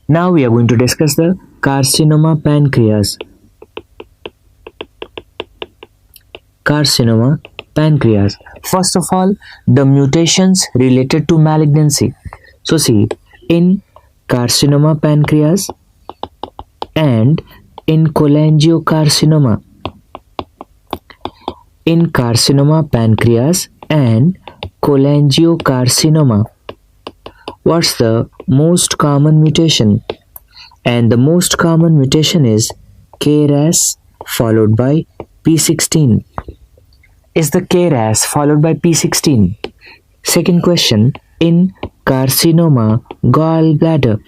Now we are going to discuss the carcinoma pancreas. Carcinoma pancreas. First of all, the mutations related to malignancy. So see, in carcinoma pancreas and in cholangiocarcinoma. In carcinoma pancreas and cholangiocarcinoma, what's the most common mutation? And the most common mutation is KRAS followed by P16. Is the KRAS followed by P16? Second question, in carcinoma gallbladder,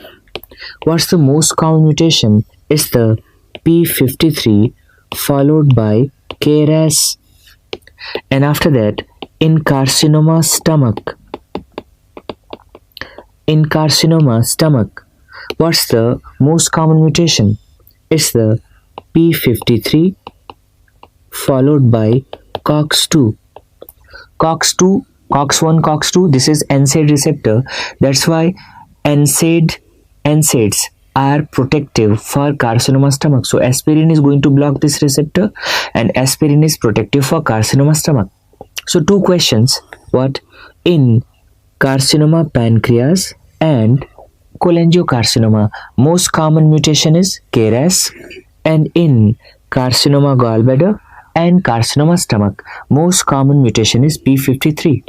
what's the most common mutation? Is the P53 followed by KRAS. And after that, in carcinoma stomach, what's the most common mutation? It's the P53 followed by COX2. COX2, COX1, COX2, this is NSAID receptor. That's why NSAIDs are protective for carcinoma stomach. So aspirin is going to block this receptor and aspirin is protective for carcinoma stomach. So two questions. What? In carcinoma pancreas and cholangiocarcinoma, most common mutation is KRAS, and in carcinoma gallbladder and carcinoma stomach, most common mutation is P53.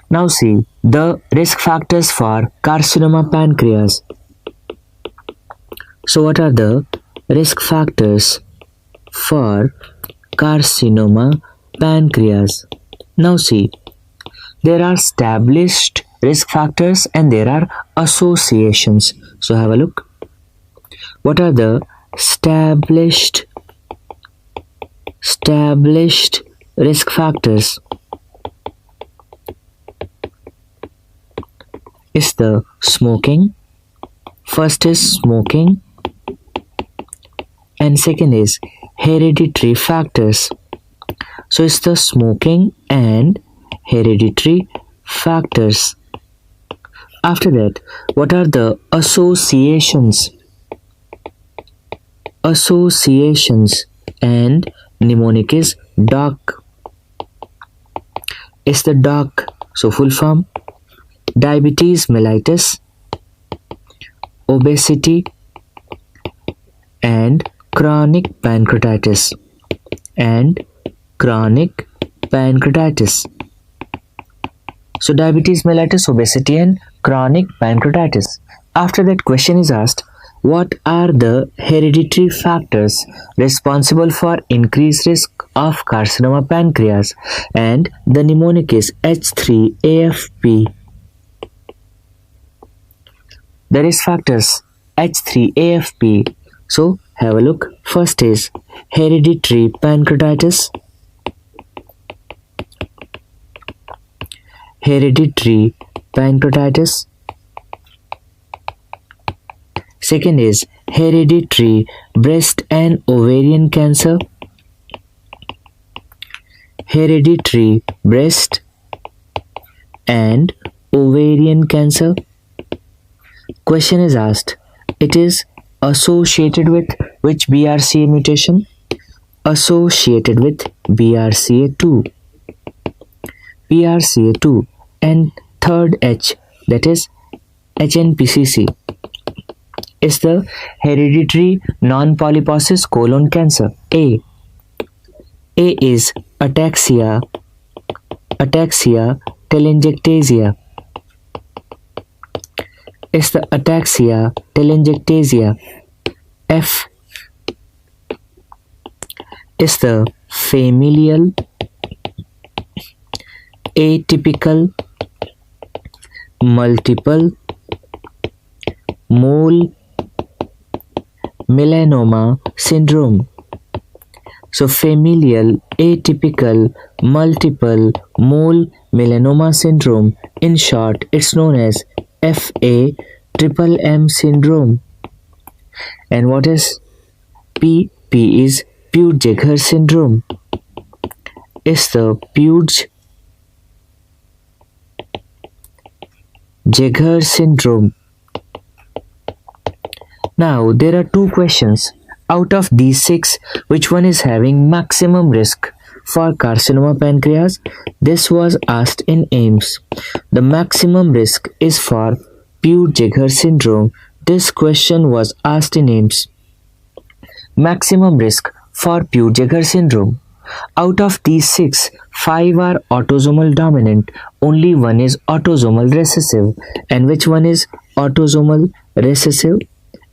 Now see the risk factors for carcinoma pancreas. So what are the risk factors for carcinoma pancreas? Now see, there are established risk factors and there are associations. So have a look. What are the established risk factors? Is the smoking. First is smoking and second is hereditary factors. So it's the smoking and hereditary factors. After that, what are the associations? And mnemonic is DOC. It's the DOC. So full form: diabetes mellitus, obesity, and chronic pancreatitis. So diabetes mellitus, obesity, and chronic pancreatitis. After that, question is asked, what are the hereditary factors responsible for increased risk of carcinoma pancreas? And the mnemonic is H3AFP. The risk factors H3AFP. So have a look. First is hereditary pancreatitis. Second is hereditary breast and ovarian cancer. Hereditary breast and ovarian cancer. Question is asked, it is associated with which BRCA mutation? Associated with BRCA2. And third H, that is HNPCC, is the hereditary non-polyposis colon cancer. A is ataxia telangiectasia. Is the ataxia telangiectasia. F is the familial atypical multiple mole melanoma syndrome. So familial atypical multiple mole melanoma syndrome, in short it's known as FAMM syndrome. And what is P? P is Peutz-Jeghers syndrome. Is the Peutz-Jeghers syndrome. Now there are two questions. Out of these six, which one is having maximum risk for carcinoma pancreas? This was asked in AIMS. The maximum risk is for Peutz-Jeghers syndrome. This question was asked in AIMS. Maximum risk for Peutz-Jeghers syndrome. Out of these six, five are autosomal dominant. Only one is autosomal recessive. And which one is autosomal recessive?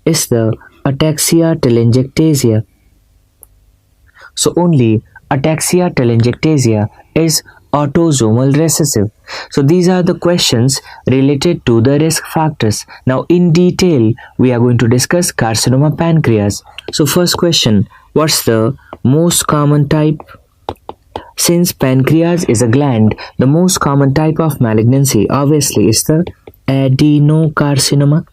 Is the ataxia telangiectasia. So only ataxia telangiectasia is autosomal recessive. So these are the questions related to the risk factors. Now in detail we are going to discuss carcinoma pancreas. So first question, what's the most common type? Since pancreas is a gland, the most common type of malignancy obviously is the adenocarcinoma.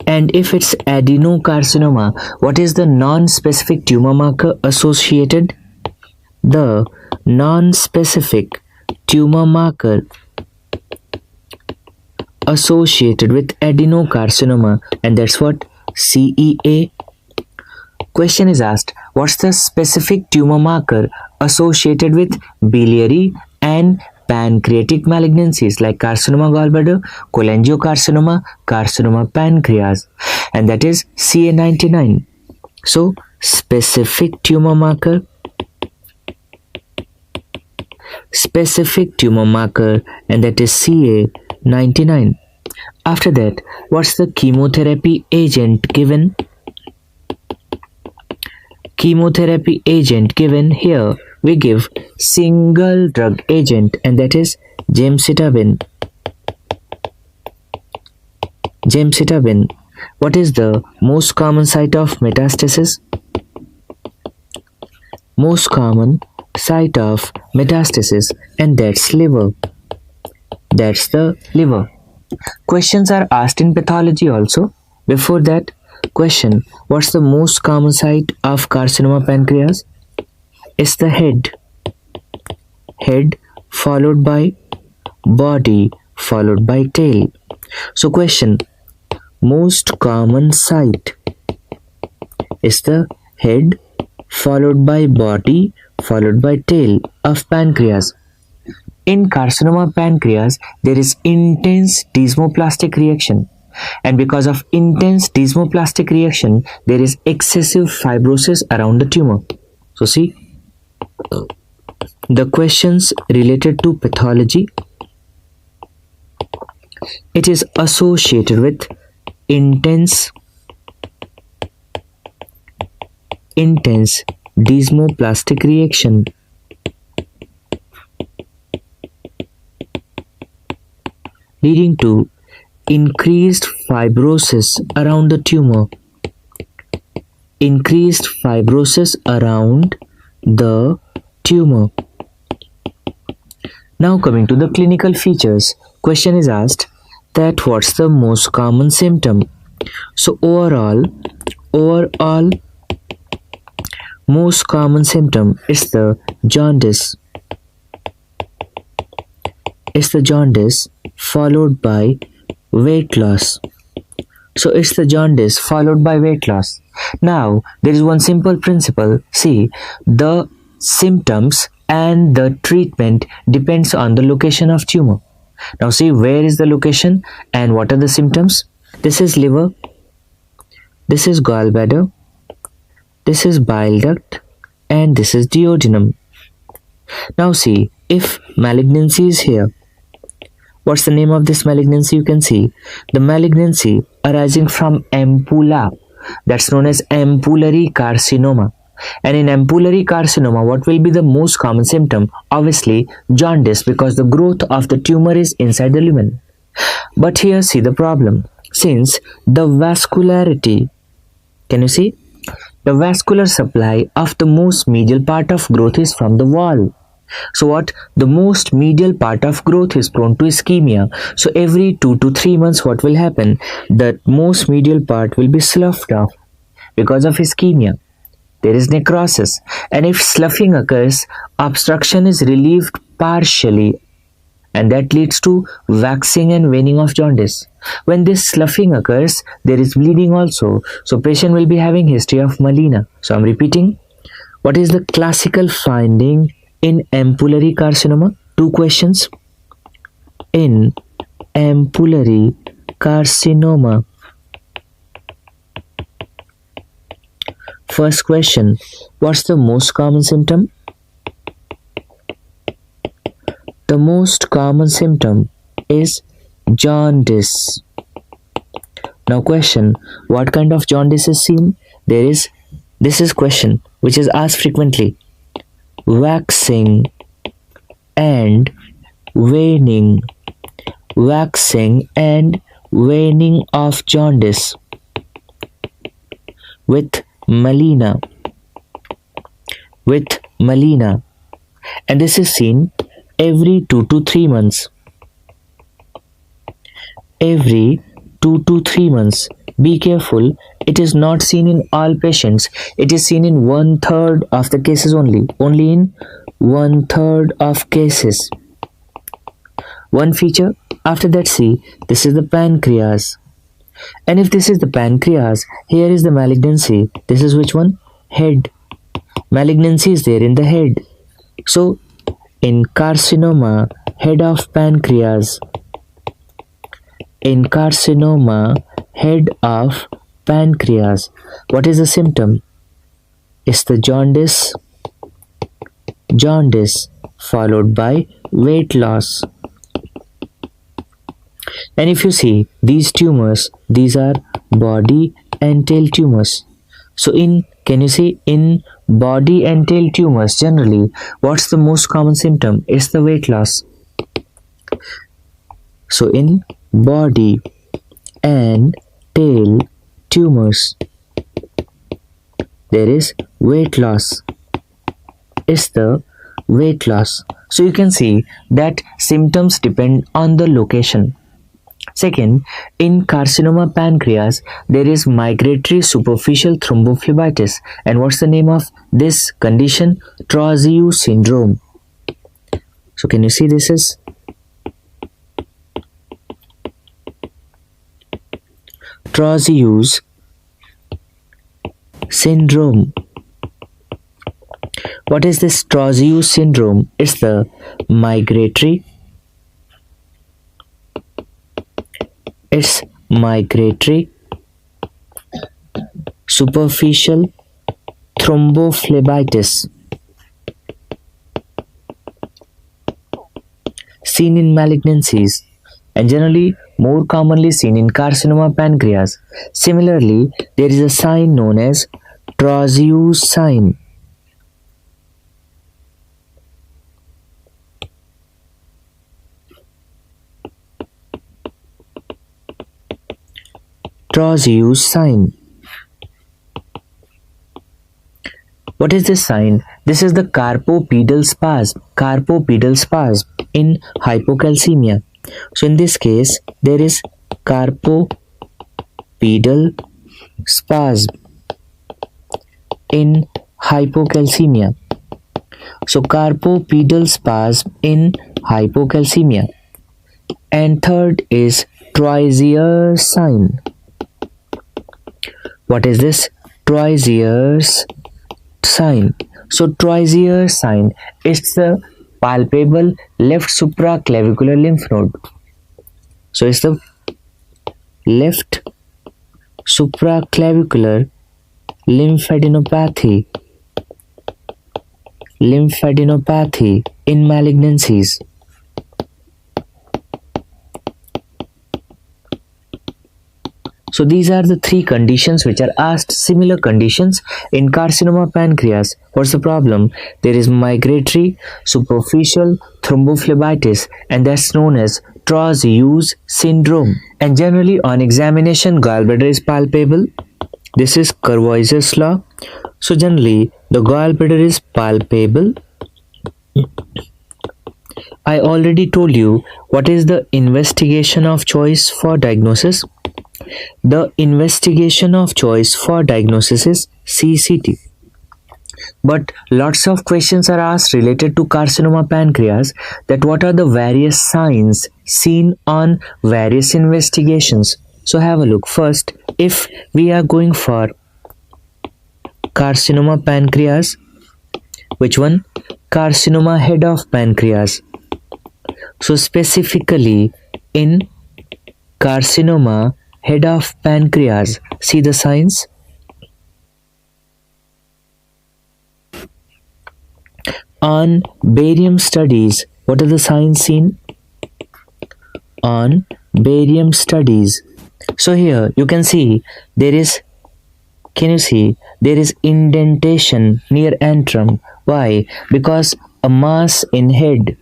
And if it's adenocarcinoma, what is the non-specific tumor marker associated? The non-specific tumor marker associated with adenocarcinoma, and that's what CEA. Question is asked, what's the specific tumor marker associated with biliary and pancreatic malignancies like carcinoma gallbladder, cholangiocarcinoma, carcinoma pancreas, and that is CA99. So specific tumor marker, and that is CA99. After that, what's the chemotherapy agent given? Chemotherapy agent given here, we give single drug agent, and that is gemcitabine. What is the most common site of metastasis? Most common site of metastasis, and that's liver. That's the liver. Questions are asked in pathology also. Before that, question, what's the most common site of carcinoma pancreas? It's the head. Head followed by body followed by tail. So question, most common site is the head followed by body followed by tail of pancreas. In carcinoma pancreas, there is intense desmoplastic reaction, and because of intense desmoplastic reaction, there is excessive fibrosis around the tumor. So see, the questions related to pathology, it is associated with intense desmoplastic reaction. Leading to increased fibrosis around the tumor. Increased fibrosis around the tumor. Now coming to the clinical features. Question is asked that what's the most common symptom? So overall most common symptom is the jaundice. Followed by weight loss. So it's the jaundice followed by weight loss. Now there is one simple principle. See, the symptoms and the treatment depends on the location of tumor. Now see, where is the location and what are the symptoms? This is liver, this is gallbladder, this is bile duct, and this is duodenum. Now see, if malignancy is here, what's the name of this malignancy? You can see the malignancy arising from ampulla, that's known as ampullary carcinoma. And in ampullary carcinoma, what will be the most common symptom? Obviously jaundice, because the growth of the tumor is inside the lumen. But here see the problem. Since the vascularity, can you see? The vascular supply of the most medial part of growth is from the wall. So what? The most medial part of growth is prone to ischemia. So every 2 to 3 months what will happen? The most medial part will be sloughed off because of ischemia. There is necrosis, and if sloughing occurs, obstruction is relieved partially, and that leads to waxing and waning of jaundice. When this sloughing occurs, there is bleeding also. So patient will be having history of melena. So I'm repeating. What is the classical finding in ampullary carcinoma? Two questions. In ampullary carcinoma, first question, what's the most common symptom? The most common symptom is jaundice. Now question, what kind of jaundice is seen? This is question which is asked frequently. Waxing and waning. Waxing and waning of jaundice with melena. And this is seen every 2 to 3 months. Every 2 to 3 months. Be careful, it is not seen in all patients. It is seen in 1/3 of the cases only. Only in 1/3 of cases. One feature. After that, see, this is the pancreas. And if this is the pancreas, here is the malignancy. This is which one? Head. Malignancy is there in the head. So, in carcinoma, head of pancreas. In carcinoma, head of pancreas. What is the symptom? It's the jaundice. Jaundice followed by weight loss. And if you see these tumors, these are body and tail tumors. So can you see in body and tail tumors generally, what's the most common symptom? It's the weight loss. So in body and tail tumors, there is weight loss. It's the weight loss. So you can see that symptoms depend on the location. Second, in carcinoma pancreas, there is migratory superficial thrombophlebitis. And what's the name of this condition? Troisiu syndrome. So can you see this is Troisiu syndrome. What is this Troisiu syndrome? It's the migratory superficial thrombophlebitis seen in malignancies and generally more commonly seen in carcinoma pancreas. Similarly, there is a sign known as Troisiu sign. Troisiu sign. What is this sign? This is the carpopedal spasm. Carpopedal spasm in hypocalcemia. So in this case, there is carpopedal spasm in hypocalcemia. So carpopedal spasm in hypocalcemia. And third is Troisier sign. What is this? Troisier's sign. So Troisier sign is the palpable left supraclavicular lymph node. So it's the left supraclavicular lymphadenopathy in malignancies. So these are the three conditions which are asked. Similar conditions in carcinoma pancreas. What's the problem? There is migratory superficial thrombophlebitis and that's known as Troisiu syndrome. And generally on examination, gallbladder is palpable. This is Courvoisier's law. So generally the gallbladder is palpable. I already told you what is the investigation of choice for diagnosis. The investigation of choice for diagnosis is CCT. But lots of questions are asked related to carcinoma pancreas, that what are the various signs seen on various investigations. So have a look. First, if we are going for carcinoma pancreas, which one? Carcinoma head of pancreas. So specifically in carcinoma head of pancreas, see the signs. On barium studies, what are the signs seen? On barium studies. So here you can see there is, can you see there is indentation near antrum. Why? Because a mass in head.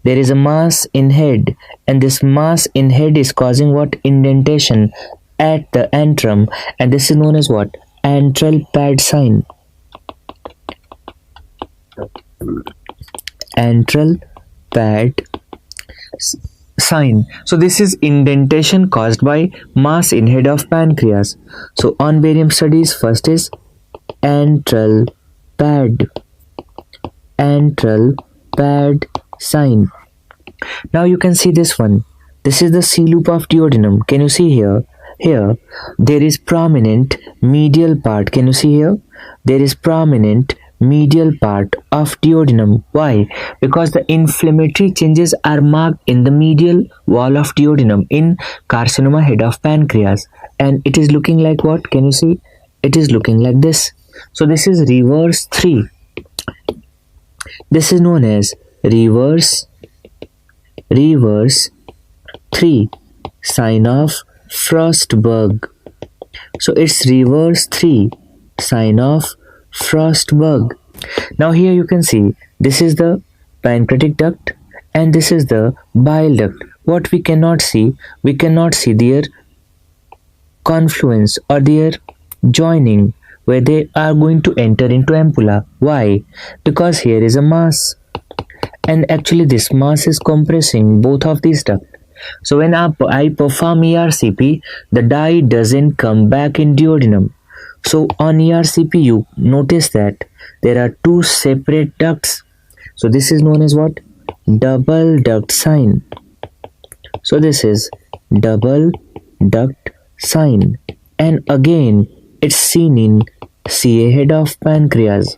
There is a mass in head, and this mass in head is causing what? Indentation at the antrum, and this is known as what? Antral pad sign. Antral pad sign. So this is indentation caused by mass in head of pancreas. So on barium studies, first is antral pad. Antral pad sign. Now you can see this one. This is the C loop of duodenum. Can you see here? Here there is prominent medial part. Can you see here? There is prominent medial part of duodenum. Why? Because the inflammatory changes are marked in the medial wall of duodenum in carcinoma head of pancreas, and it is looking like what? Can you see? It is looking like this. So this is reverse 3. This is known as reverse 3 sign of Frostberg. So it's reverse 3 sign of Frostberg. Now here you can see this is the pancreatic duct and this is the bile duct. What we cannot see their confluence or their joining where they are going to enter into ampulla. Why? Because here is a mass, and actually this mass is compressing both of these ducts. So when I perform ERCP, the dye doesn't come back in duodenum. So on ERCP you notice that there are two separate ducts. So this is known as what? Double duct sign. So this is double duct sign, and again it's seen in CA head of pancreas.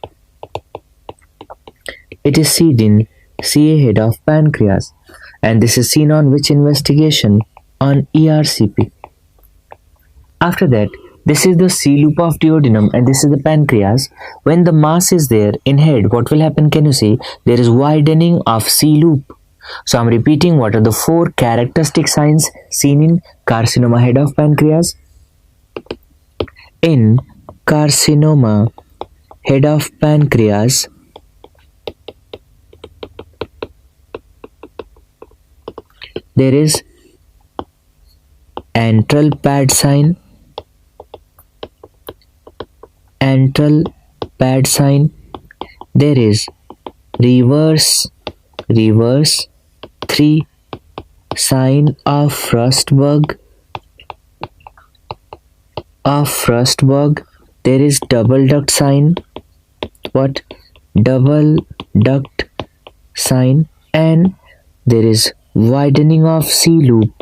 It is seen in CA head of pancreas, and this is seen on which investigation? On ERCP. After that, this is the C loop of duodenum and this is the pancreas. When the mass is there in head, what will happen? Can you see? There is widening of C loop. So I'm repeating, what are the 4 characteristic signs seen in carcinoma head of pancreas? In carcinoma head of pancreas, there is antral pad sign, antral pad sign. There is reverse 3 sign of Frostberg. There is double duct sign. What? Double duct sign, and there is widening of C loop.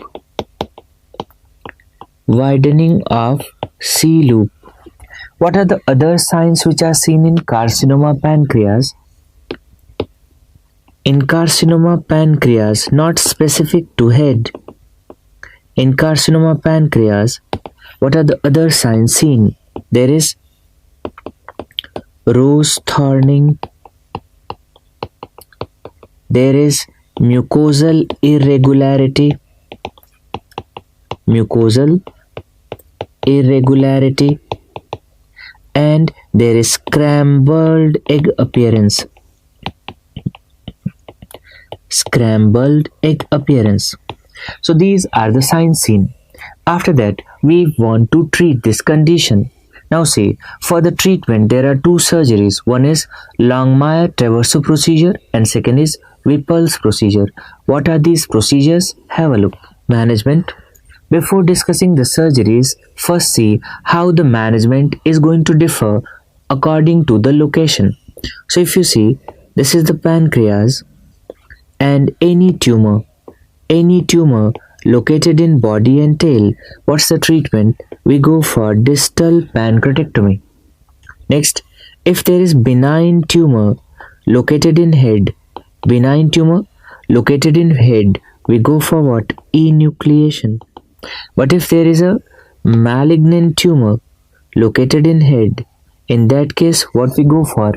Widening of C loop. What are the other signs which are seen in carcinoma pancreas? In carcinoma pancreas, not specific to head. In carcinoma pancreas, what are the other signs seen? There is rose thorning. There is mucosal irregularity. Mucosal irregularity. And there is scrambled egg appearance. Scrambled egg appearance. So these are the signs seen. After that, we want to treat this condition. Now see, for the treatment there are 2 surgeries. One is Longmire-Traverso procedure and second is Whipple's procedure. What are these procedures? Have a look. Management. Before discussing the surgeries, first see how the management is going to differ according to the location. So if you see, this is the pancreas, and any tumor located in body and tail, what's the treatment? We go for distal pancreatectomy. Next, if there is benign tumor located in head, we go for what? Enucleation. But if there is a malignant tumor located in head, in that case, what we go for?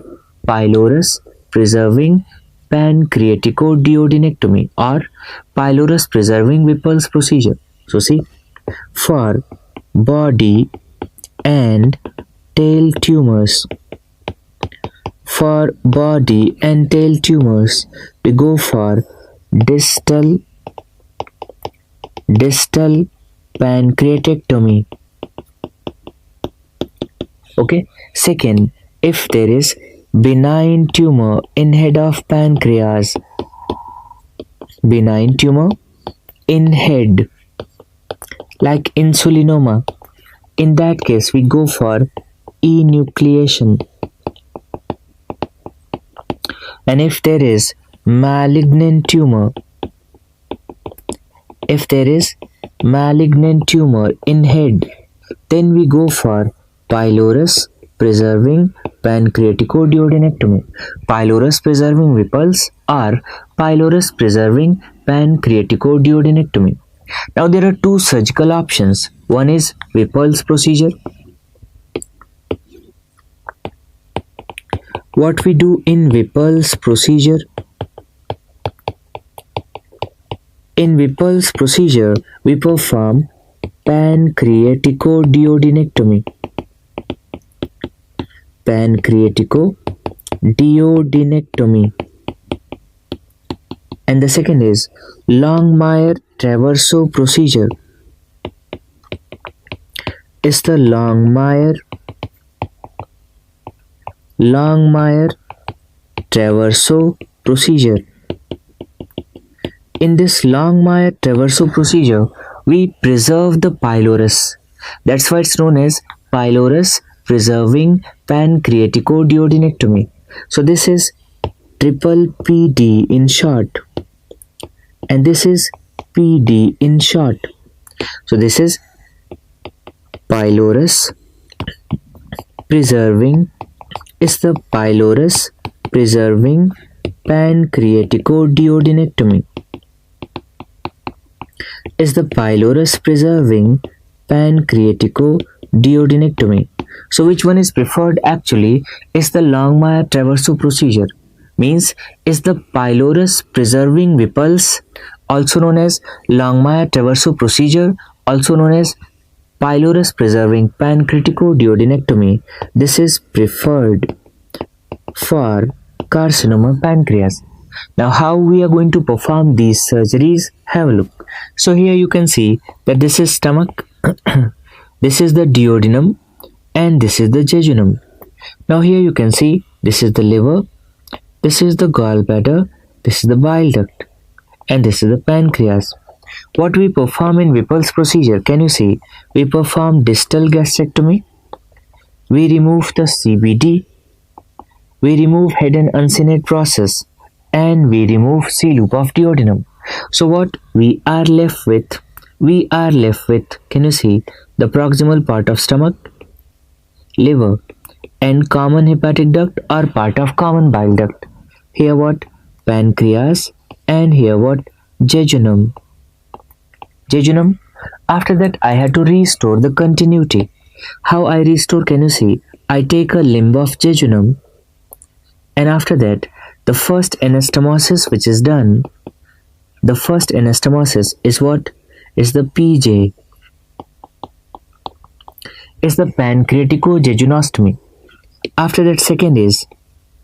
Pylorus preserving pancreaticoduodenectomy or pylorus preserving Whipple's procedure. So see, for body and tail tumors, we go for distal pancreatectomy. Okay. Second, if there is benign tumor in head of pancreas, benign tumor in head like insulinoma, in that case we go for enucleation. And if there is malignant tumor, in head, then we go for pylorus preserving pancreaticoduodenectomy, pylorus preserving Whipple's or pylorus preserving pancreaticoduodenectomy. Now there are two surgical options. One is Whipple's procedure. What we do in Whipple's procedure? In Whipple's procedure, we perform pancreaticoduodenectomy. And the second is Longmire-Traverso procedure. Is the Longmire-Traverso procedure. In this Longmire-Traverso procedure, we preserve the pylorus. That's why it's known as pylorus preserving pancreaticoduodenectomy. So this is triple PD in short, and this is PD in short. So this is pylorus preserving, is the pylorus preserving pancreaticoduodenectomy. Is the pylorus preserving pancreaticoduodenectomy. So which one is preferred actually is the Longmire-Traverso procedure. Means is the pylorus preserving Whipple's, also known as Longmire-Traverso procedure, also known as pylorus preserving pancreaticoduodenectomy. This is preferred for carcinoma pancreas. Now how we are going to perform these surgeries? Have a look. So here you can see that this is stomach, this is the duodenum, and this is the jejunum. Now here you can see this is the liver, this is the gallbladder, this is the bile duct, and this is the pancreas. What we perform in Whipple's procedure, can you see? We perform distal gastrectomy, we remove the CBD, we remove head and uncinate process, and we remove C-loop of duodenum. So what we are left with? Can you see the proximal part of stomach, liver, and common hepatic duct or part of common bile duct. Here what? Pancreas, and here what? Jejunum. After that I had to restore the continuity. How I restore? Can you see? I take a limb of jejunum, and after that the first anastomosis which is done, the first anastomosis is what? Is the PJ, is the pancreaticojejunostomy. After that second is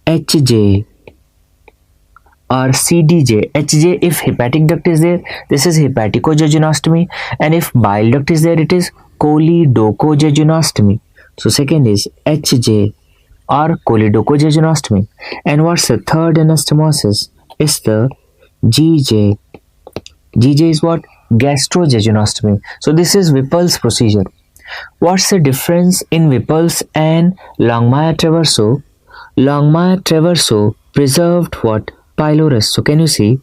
HJ or CDJ. HJ if hepatic duct is there, this is hepaticojejunostomy, and if bile duct is there, it is choledochojejunostomy. So second is HJ or choledochojejunostomy. And what's the third anastomosis? Is the GJ. GJ is what? Gastrojejunostomy. So this is Whipple's procedure. What's the difference in Whipple's and Longmire Traverso? Longmire Traverso preserved what? Pylorus. So can you see?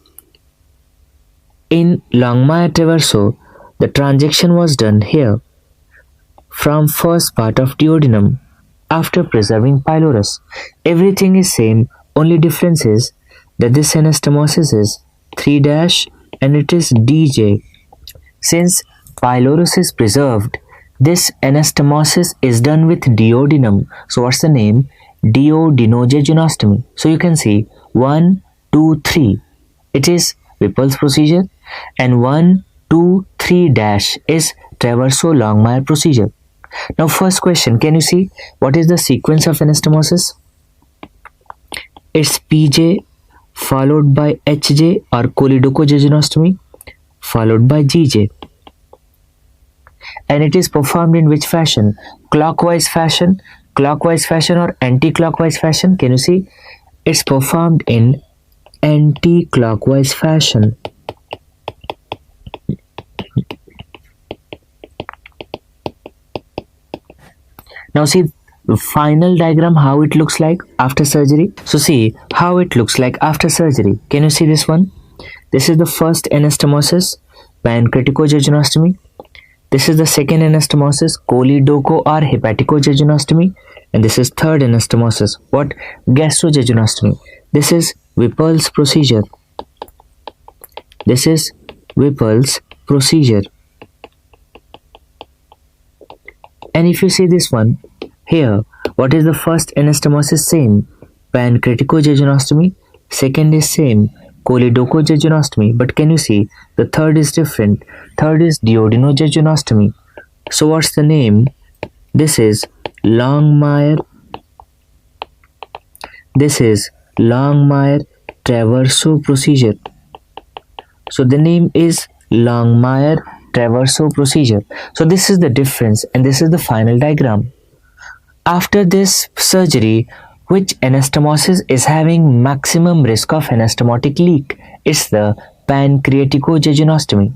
In Longmire Traverso, the transaction was done here from first part of duodenum after preserving pylorus. Everything is same, only difference is that this anastomosis is 3 dash and it is DJ. Since pylorus is preserved, this anastomosis is done with duodenum. So what's the name? Duodenojejunostomy. So you can see 1, 2, 3. It is Whipple's procedure, and 1, 2, 3 dash is Traverso-Longmire procedure. Now first question, can you see what is the sequence of anastomosis? It's PJ followed by HJ or choledochojejunostomy followed by GJ. And it is performed in which fashion? Clockwise fashion or anti-clockwise fashion? Can you see? It's performed in anti-clockwise fashion. Now see the final diagram, how it looks like after surgery. So see how it looks like after surgery. Can you see this one? This is the first anastomosis, pancreaticojejunostomy. This is the second anastomosis, choledocho or hepaticojejunostomy. And this is third anastomosis, what? Gastrojejunostomy. This is Whipple's procedure. This is Whipple's procedure. And if you see this one, here, what is the first anastomosis? Same, pancreaticojejunostomy. Second is same, choledochojejunostomy. But can you see, the third is different. Third is duodenojejunostomy. So what's the name? This is Longmire. This is Longmire Traverso procedure. So the name is Longmire Traverso procedure. So this is the difference and this is the final diagram. After this surgery, which anastomosis is having maximum risk of anastomotic leak? It's the pancreaticojejunostomy,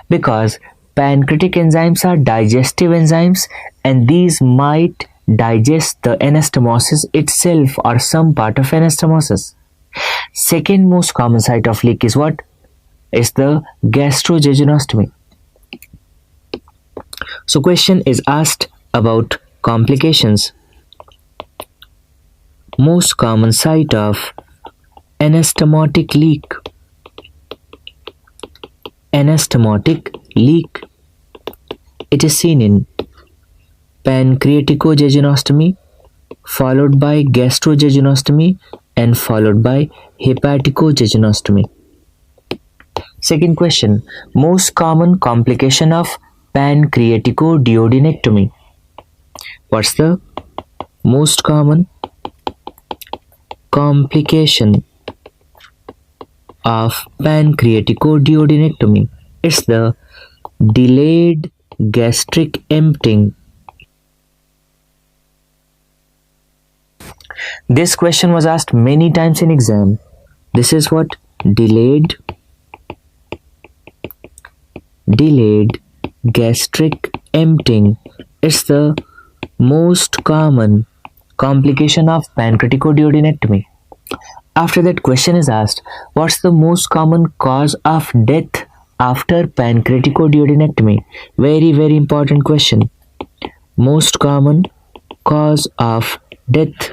because pancreatic enzymes are digestive enzymes and these might digest the anastomosis itself or some part of anastomosis. Second most common site of leak is what? Is the gastrojejunostomy. So question is asked about complications. Most common site of anastomotic leak. Anastomotic leak. It is seen in pancreaticojejunostomy followed by gastrojejunostomy and followed by hepaticojejunostomy. Second question, most common complication of pancreaticoduodenectomy. What's the most common complication of pancreaticoduodenectomy? It's the delayed gastric emptying. This question was asked many times in exam. This is what? Delayed gastric emptying. It's the most common complication of pancreaticoduodenectomy. After that, question is asked, what's the most common cause of death after pancreaticoduodenectomy? Very, very important question. Most common cause of death.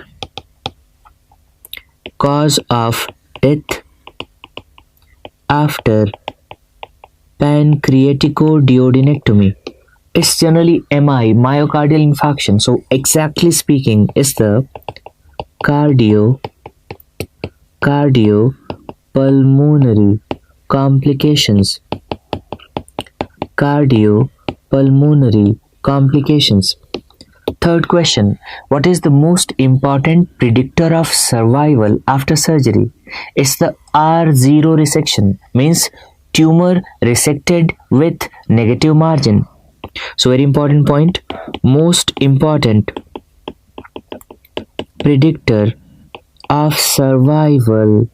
Cause of death after pancreaticoduodenectomy. It's generally MI, myocardial infarction. So exactly speaking, is the cardiopulmonary complications. Cardiopulmonary complications. Third question, what is the most important predictor of survival after surgery? It's the R0 resection, means tumor resected with negative margin. So very important point, most important predictor of survival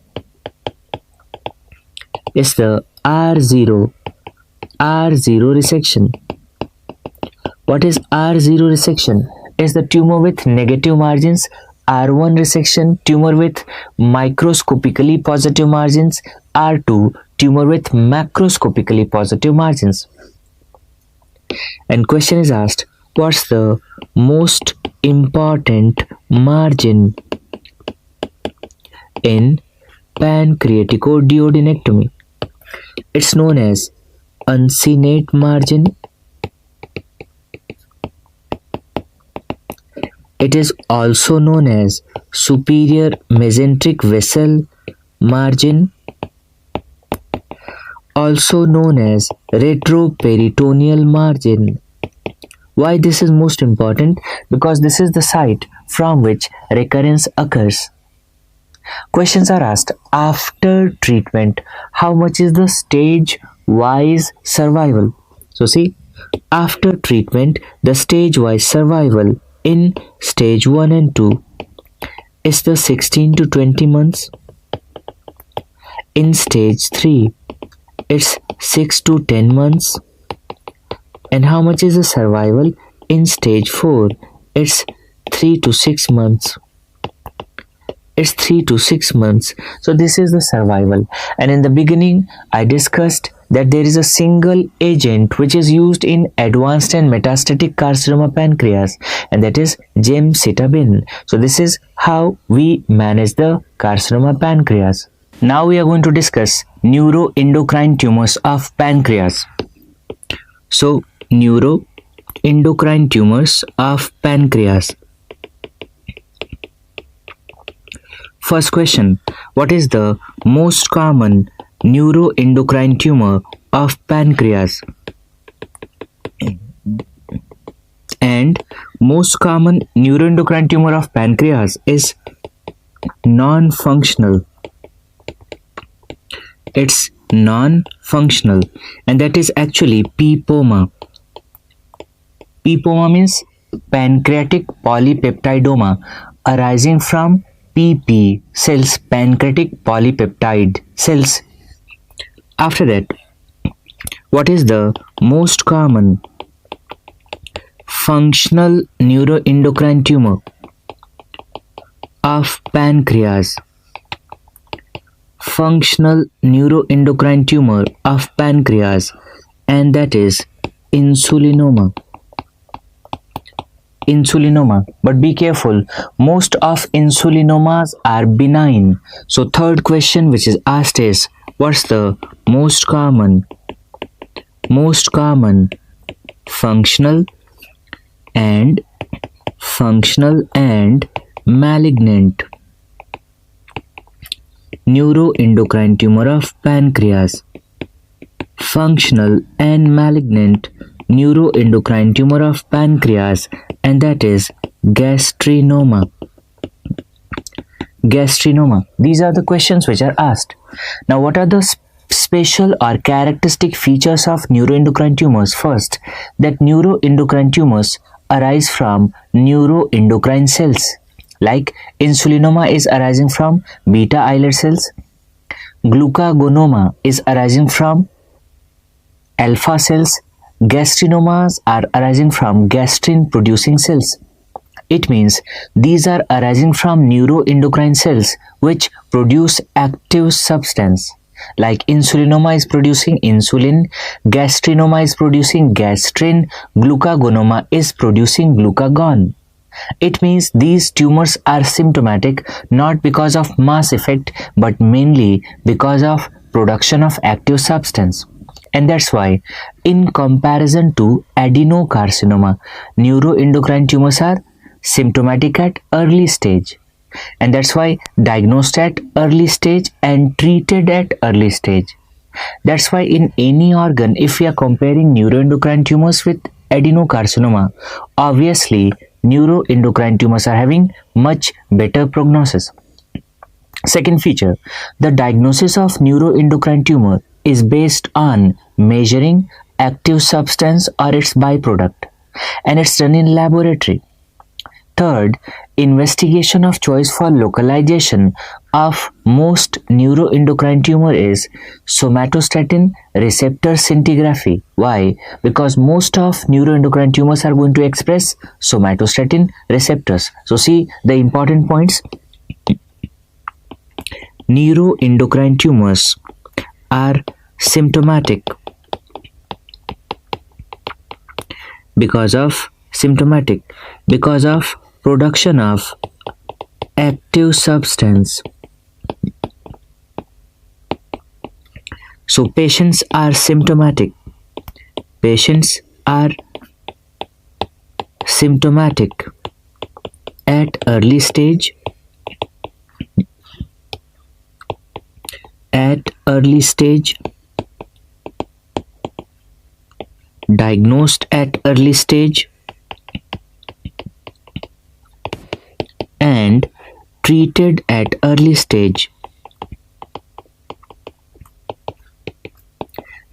is the R0 resection. What is R0 resection is the tumor with negative margins. R1 resection, tumor with microscopically positive margins. R2, tumor with macroscopically positive margins. And question is asked, what's the most important margin in pancreaticoduodenectomy? It's known as uncinate margin. It is also known as superior mesenteric vessel margin, also known as retroperitoneal margin. Why this is most important? Because this is the site from which recurrence occurs. Questions are asked after treatment. How much is the stage-wise survival? So see, after treatment, the stage-wise survival in stage 1 and 2 is the 16 to 20 months. In stage 3, it's 6 to 10 months. And how much is the survival? In stage 4, it's 3 to 6 months. It's 3 to 6 months. So this is the survival. And in the beginning, I discussed that there is a single agent which is used in advanced and metastatic carcinoma pancreas, and that is gemcitabine. So this is how we manage the carcinoma pancreas. Now we are going to discuss neuroendocrine tumors of pancreas. So neuroendocrine tumors of pancreas. First question, what is the most common neuroendocrine tumor of pancreas? And most common neuroendocrine tumor of pancreas is non-functional. It's non-functional, and that is actually PPOMA. PPOMA means pancreatic polypeptidoma, arising from PP cells, pancreatic polypeptide cells. After that, what is the most common functional neuroendocrine tumor of pancreas? Functional neuroendocrine tumor of pancreas, and that is insulinoma. Insulinoma, but be careful, most of insulinomas are benign. So third question which is asked is, what's the most common functional and malignant neuroendocrine tumor of pancreas? Functional and malignant neuroendocrine tumor of pancreas, and that is gastrinoma. Gastrinoma. These are the questions which are asked. Now, what are the special or characteristic features of neuroendocrine tumors? First, that neuroendocrine tumors arise from neuroendocrine cells. Like insulinoma is arising from beta islet cells. Glucagonoma is arising from alpha cells. Gastrinomas are arising from gastrin producing cells. It means these are arising from neuroendocrine cells which produce active substance. Like insulinoma is producing insulin, gastrinoma is producing gastrin, glucagonoma is producing glucagon. It means these tumors are symptomatic not because of mass effect but mainly because of production of active substance. And that's why, in comparison to adenocarcinoma, neuroendocrine tumors are symptomatic at early stage. And that's why diagnosed at early stage and treated at early stage. That's why in any organ, if we are comparing neuroendocrine tumors with adenocarcinoma, obviously neuroendocrine tumors are having much better prognosis. Second feature, the diagnosis of neuroendocrine tumor is based on measuring active substance or its byproduct, and it's done in laboratory. Third, investigation of choice for localization of most neuroendocrine tumor is somatostatin receptor scintigraphy. Why? Because most of neuroendocrine tumors are going to express somatostatin receptors. So see the important points. Neuroendocrine tumors are symptomatic because of production of active substance. So patients are symptomatic. Patients are symptomatic at early stage. Diagnosed at early stage and treated at early stage.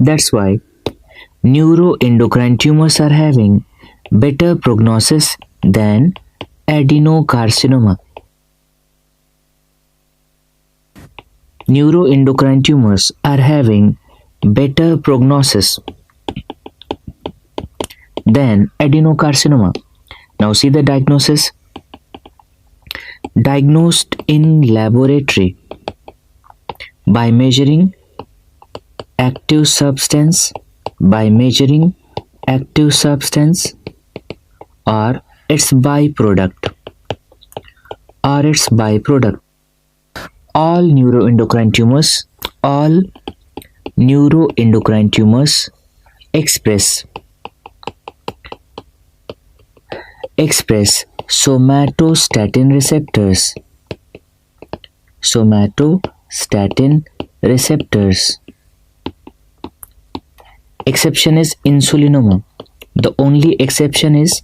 That's why neuroendocrine tumors are having better prognosis than adenocarcinoma. Neuroendocrine tumors are having better prognosis than adenocarcinoma. Now see the diagnosis. Diagnosed in laboratory by measuring active substance, or its byproduct. All neuroendocrine tumors express somatostatin receptors. Exception is insulinoma. The only exception is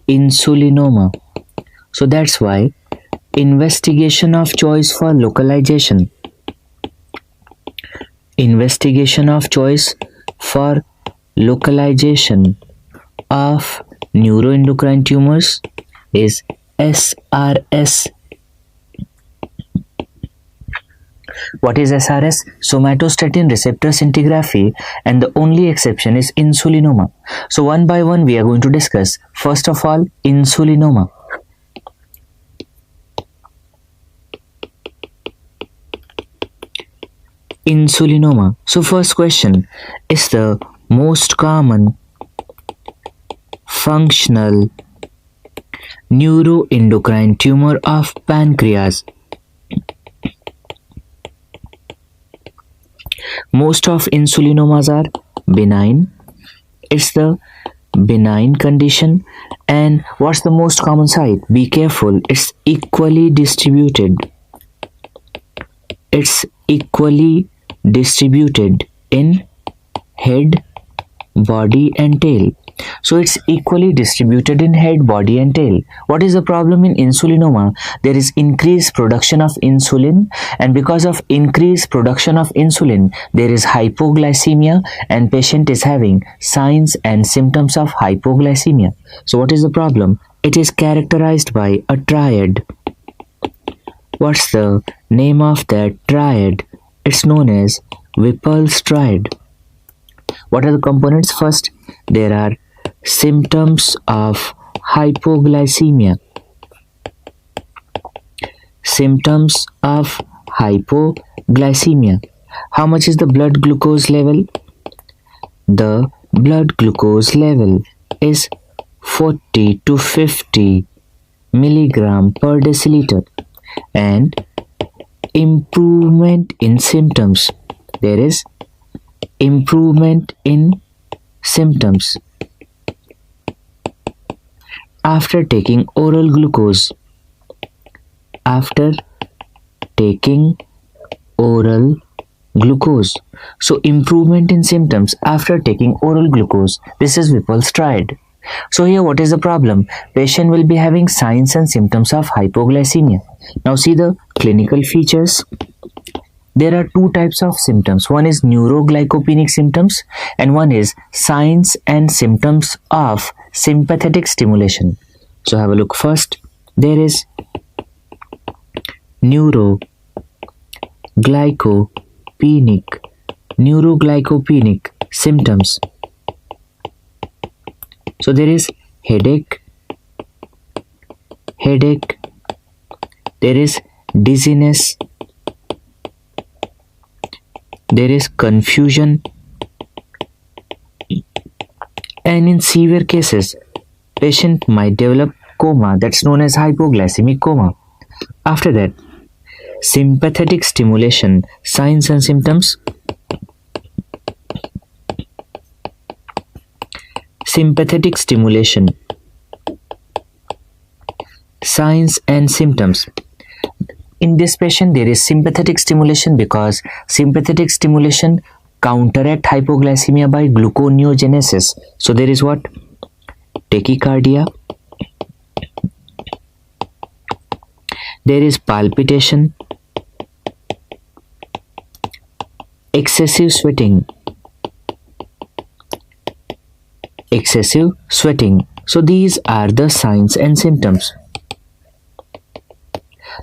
insulinoma. So that's why investigation of choice for localization. Of neuroendocrine tumors is SRS. What is SRS? Somatostatin receptor scintigraphy, and the only exception is insulinoma. So one by one we are going to discuss. First of all, insulinoma. So first question is the most common functional neuroendocrine tumor of pancreas. Most of insulinomas are benign. It's the benign condition. And what's the most common site? Be careful. It's equally distributed. In head, body and tail. So it's equally distributed in head, body and tail. What is the problem in insulinoma? There is increased production of insulin, and because of increased production of insulin, there is hypoglycemia, and patient is having signs and symptoms of hypoglycemia. So what is the problem? It is characterized by a triad. What's the name of that triad? It's known as Whipple's triad. What are the components? First, there are symptoms of hypoglycemia. How much is the blood glucose level? The blood glucose level is 40 to 50 milligram per deciliter. And improvement in symptoms. There is improvement in symptoms after taking oral glucose. So improvement in symptoms after taking oral glucose. This is Whipple's triad. So here what is the problem? Patient will be having signs and symptoms of hypoglycemia. Now see the clinical features. There are two types of symptoms. One is neuroglycopenic symptoms and one is signs and symptoms of sympathetic stimulation. So have a look first. There is neuroglycopenic neuroglycopenic symptoms. So there is headache, there is dizziness, there is confusion, and in severe cases, patient might develop coma, that's known as hypoglycemic coma. After that, sympathetic stimulation, signs and symptoms. Sympathetic stimulation, signs and symptoms. In this patient, there is sympathetic stimulation because sympathetic stimulation counteract hypoglycemia by gluconeogenesis. So there is what? Tachycardia, there is palpitation, excessive sweating. So these are the signs and symptoms.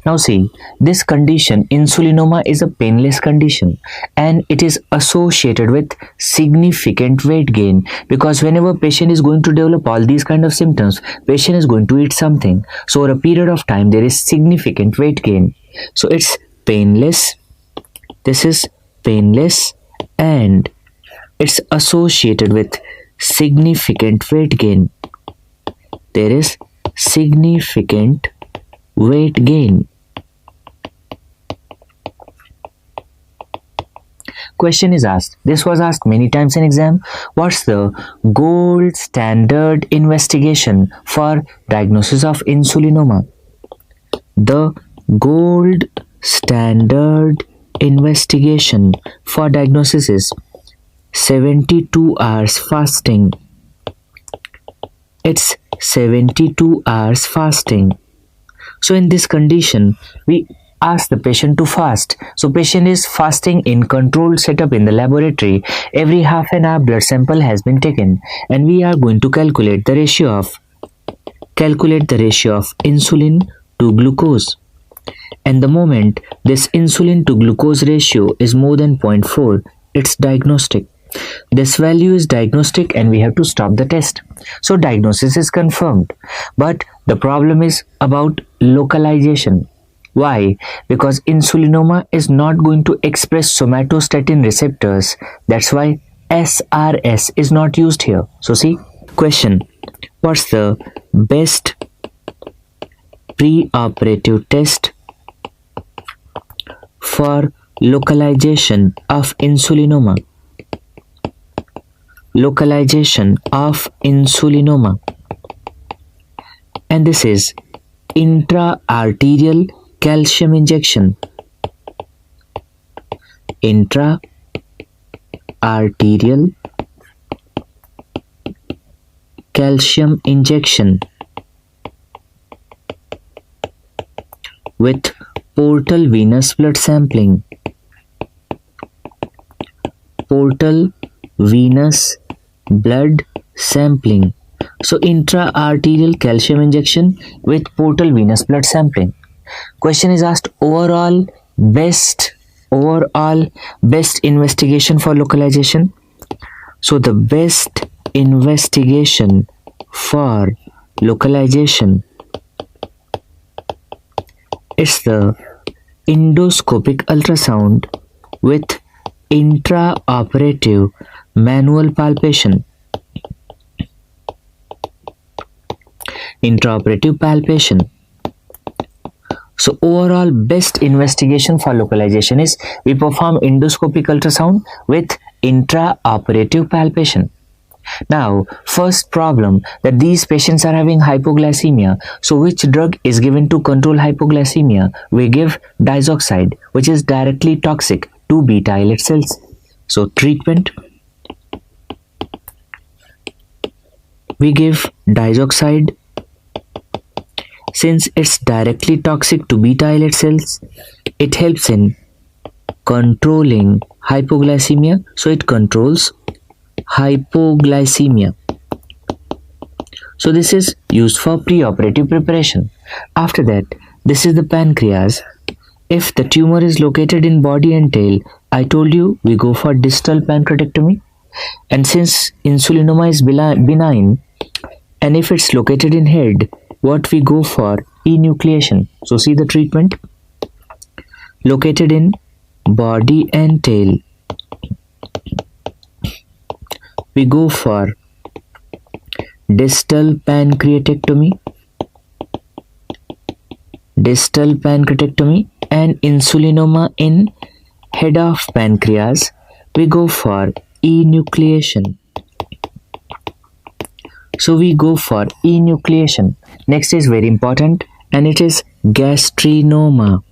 Now see, this condition, insulinoma, is a painless condition and it is associated with significant weight gain, because whenever patient is going to develop all these kind of symptoms, patient is going to eat something. So over a period of time, there is significant weight gain. So it's painless. This is painless and it's associated with significant weight gain. There is significant weight gain. Question is asked. This was asked many times in exam. What's the gold standard investigation for diagnosis of insulinoma? The gold standard investigation for diagnosis is 72 hours fasting. It's 72 hours fasting. So in this condition, we ask the patient to fast. So patient is fasting in controlled setup in the laboratory. Every half an hour blood sample has been taken and we are going to calculate the ratio of insulin to glucose. And the moment this insulin to glucose ratio is more than 0.4, it's diagnostic. This value is diagnostic and we have to stop the test. So diagnosis is confirmed. But the problem is about localization. Why? Because insulinoma is not going to express somatostatin receptors. That's why SRS is not used here. So see, question. What's the best preoperative test for localization of insulinoma? Localization of insulinoma. And this is intra-arterial calcium injection. Intra-arterial calcium injection with portal venous blood sampling. Portal venous blood sampling. So intra-arterial calcium injection with portal venous blood sampling. Question is asked, overall best investigation for localization. So the best investigation for localization is the endoscopic ultrasound with intraoperative manual palpation. Intraoperative palpation. So overall best investigation for localization is we perform endoscopic ultrasound with intraoperative palpation. Now, first problem that these patients are having hypoglycemia. So which drug is given to control hypoglycemia? We give diazoxide, which is directly toxic to beta islet cells. So treatment, we give diazoxide. Since it's directly toxic to beta islet cells, it helps in controlling hypoglycemia. So it controls hypoglycemia. So this is used for preoperative preparation. After that, this is the pancreas If the tumor is located in body and tail, I told you we go for distal pancreatectomy. And since insulinoma is benign, and if it's located in head, what we go for enucleation. So see the treatment. Located in body and tail, we go for distal pancreatectomy, and insulinoma in head of pancreas, we go for enucleation. So we go for enucleation. Next is very important, and it is gastrinoma.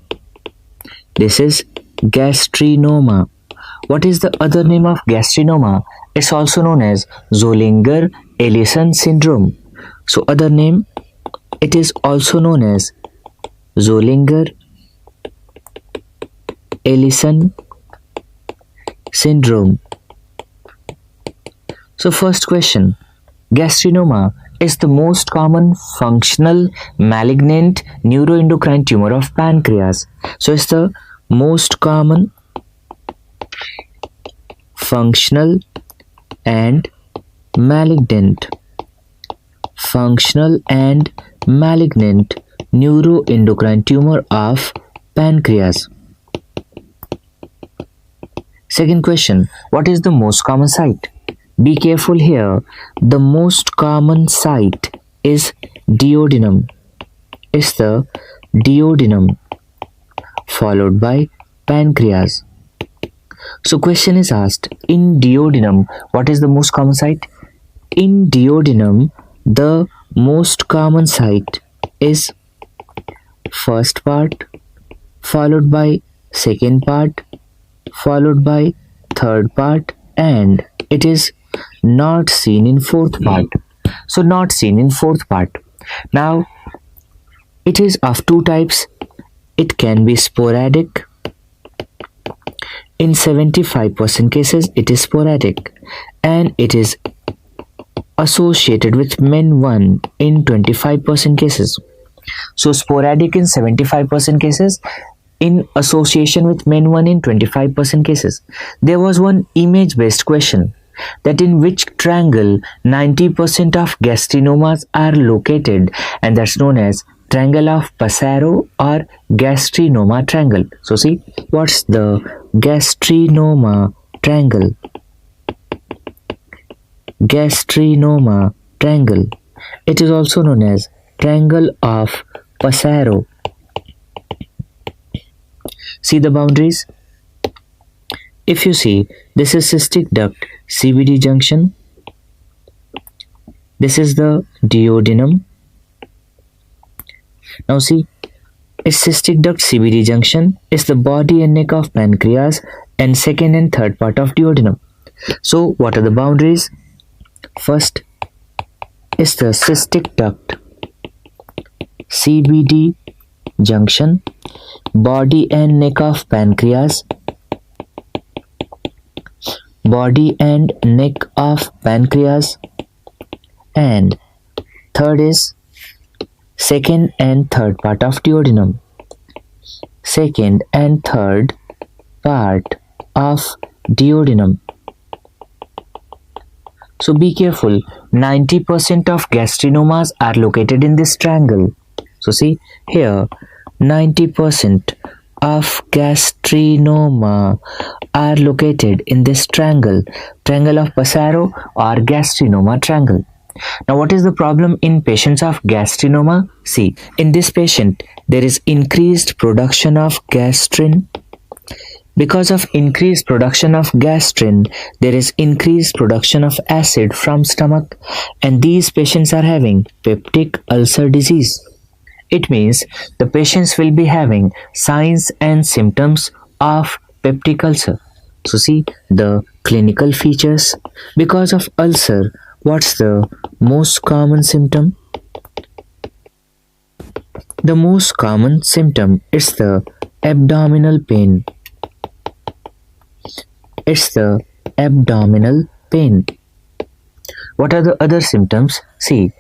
This is gastrinoma. What is the other name of gastrinoma? It's also known as Zollinger-Ellison syndrome. So other name, it is also known as Zollinger-Ellison syndrome. So first question, gastrinoma is the most common functional malignant neuroendocrine tumor of pancreas. So it's the most common functional and malignant neuroendocrine tumor of pancreas. Second question, what is the most common site? Be careful here. The most common site is duodenum. It's the duodenum followed by pancreas. So question is asked, in duodenum, what is the most common site? In duodenum, the most common site is first part, followed by second part, followed by third part, and it is not seen in fourth part. So not seen in fourth part. Now it is of two types. It can be sporadic. In 75% cases it is sporadic, and it is associated with MEN1 in 25% cases. So sporadic in 75% cases, in association with MEN1 in 25% cases. There was one image based question, that in which triangle 90% of gastrinomas are located, and that's known as triangle of Passaro or gastrinoma triangle. So see, what's the gastrinoma triangle? Gastrinoma triangle. It is also known as triangle of Passaro. See the boundaries. If you see, this is cystic duct CBD junction. This is the duodenum. Now see, its cystic duct CBD junction is the body and neck of pancreas and second and third part of duodenum. So what are the boundaries? First is the cystic duct CBD junction, body and neck of pancreas, body and neck of pancreas, and third is second and third part of duodenum. Second and third part of duodenum. So be careful, 90% of gastrinomas are located in this triangle. So see here, 90% of gastrinoma are located in this triangle, triangle of Passaro or gastrinoma triangle. Now what is the problem in patients of gastrinoma? See, in this patient there is increased production of gastrin. Because of increased production of gastrin, there is increased production of acid from stomach, and these patients are having peptic ulcer disease. It means the patients will be having signs and symptoms of peptic ulcer. So see the clinical features. Because of ulcer, what's the most common symptom? The most common symptom is the abdominal pain. It's the abdominal pain. What are the other symptoms? See,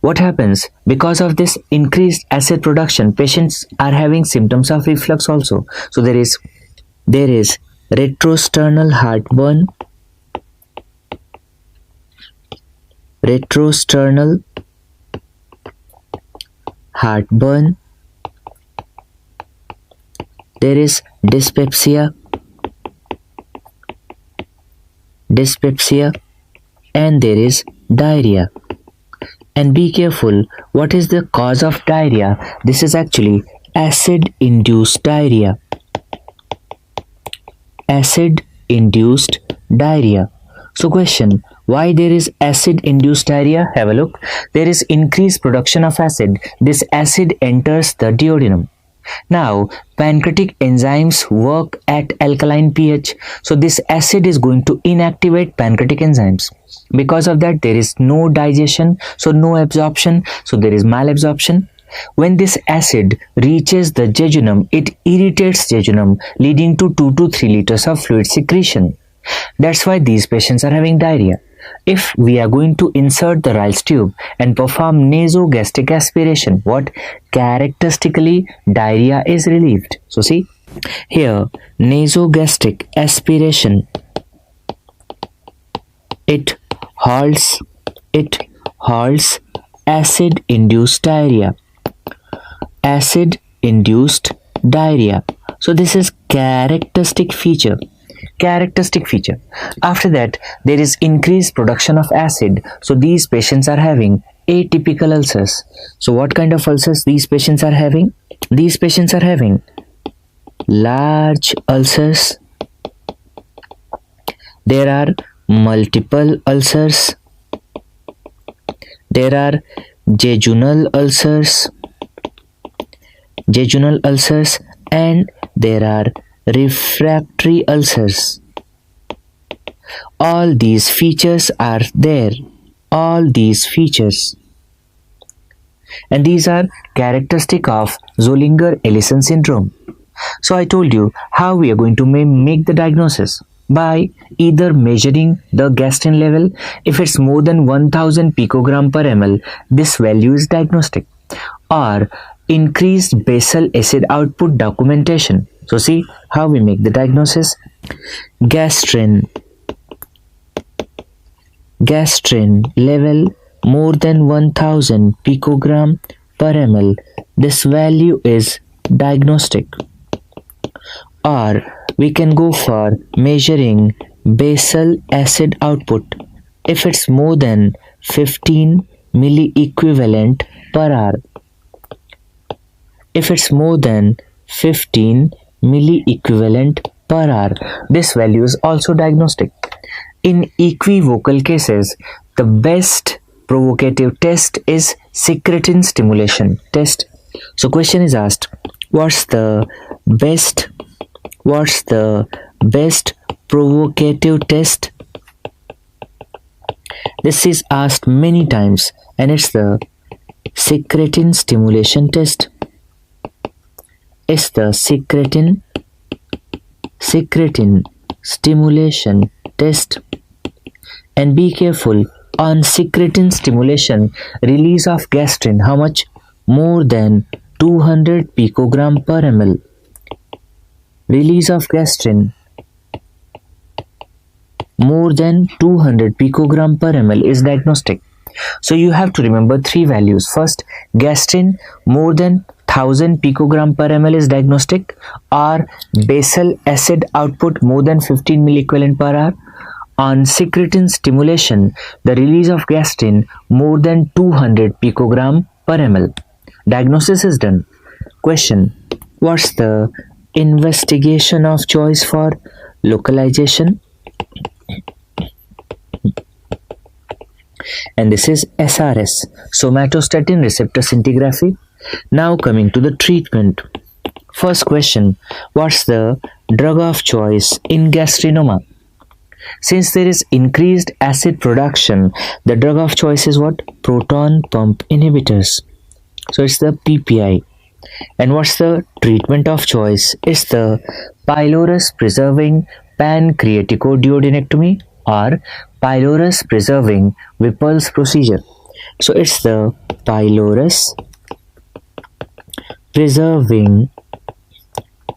What happens? Because of this increased acid production, patients are having symptoms of reflux also. So there is retrosternal heartburn, retrosternal heartburn, there is dyspepsia, and there is diarrhea. And be careful, what is the cause of diarrhea? This is actually acid-induced diarrhea. Acid-induced diarrhea. So question, why there is acid-induced diarrhea? Have a look. There is increased production of acid. This acid enters the duodenum. Now, pancreatic enzymes work at alkaline pH. So this acid is going to inactivate pancreatic enzymes. Because of that, there is no digestion, so no absorption, so there is malabsorption. When this acid reaches the jejunum, it irritates jejunum, leading to 2 to 3 liters of fluid secretion. That's why these patients are having diarrhea. If we are going to insert the Ryle's tube and perform nasogastric aspiration, what characteristically diarrhea is relieved. So see here, nasogastric aspiration, it halts acid-induced diarrhea. Acid-induced diarrhea. So this is characteristic feature. After that, there is increased production of acid. So these patients are having atypical ulcers. So what kind of ulcers these patients are having? These patients are having large ulcers. There are multiple ulcers. There are jejunal ulcers, and there are refractory ulcers. All these features are there. And these are characteristic of Zollinger-Ellison syndrome. So I told you how we are going to make the diagnosis. By either measuring the gastrin level. If it's more than 1000 picogram per ml, this value is diagnostic. Or increased basal acid output documentation. So see how we make the diagnosis. Gastrin level more than 1000 picogram per ml. This value is diagnostic. Or we can go for measuring basal acid output. If it's more than 15 milliequivalent per hour. If it's more than 15 milliequivalent per hour, this value is also diagnostic. In equivocal cases, the best provocative test is secretin stimulation test. So question is asked, what's the best provocative test? This is asked many times, and it's the secretin stimulation test. It's the secretin stimulation test. And be careful, on secretin stimulation, release of gastrin, how much? More than 200 picogram per ml. Release of gastrin more than 200 picogram per ml is diagnostic. So you have to remember three values. First, gastrin more than 1000 picogram per ml is diagnostic, or basal acid output more than 15 milliequivalent per hour. On secretin stimulation, the release of gastrin more than 200 picogram per ml. Diagnosis is done. Question, what's the investigation of choice for localization? And this is SRS, somatostatin receptor scintigraphy. Now coming to the treatment. First question, what's the drug of choice in gastrinoma? Since there is increased acid production, the drug of choice is what? Proton pump inhibitors. So it's the PPI. And what's the treatment of choice? It's the pylorus preserving pancreaticoduodenectomy or pylorus preserving Whipple's procedure. So it's the pylorus preserving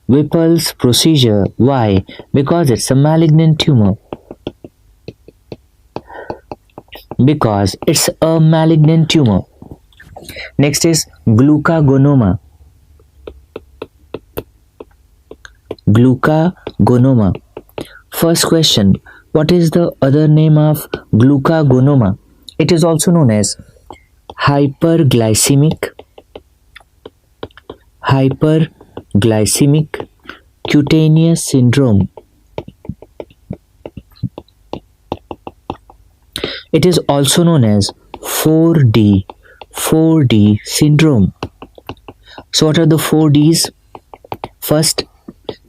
Whipple's procedure. Why? Because it's a malignant tumor. Because it's a malignant tumor. Next is glucagonoma. Glucagonoma. First question, what is the other name of glucagonoma? It is also known as hyperglycemic cutaneous syndrome. It is also known as 4D syndrome. So what are the 4Ds? First,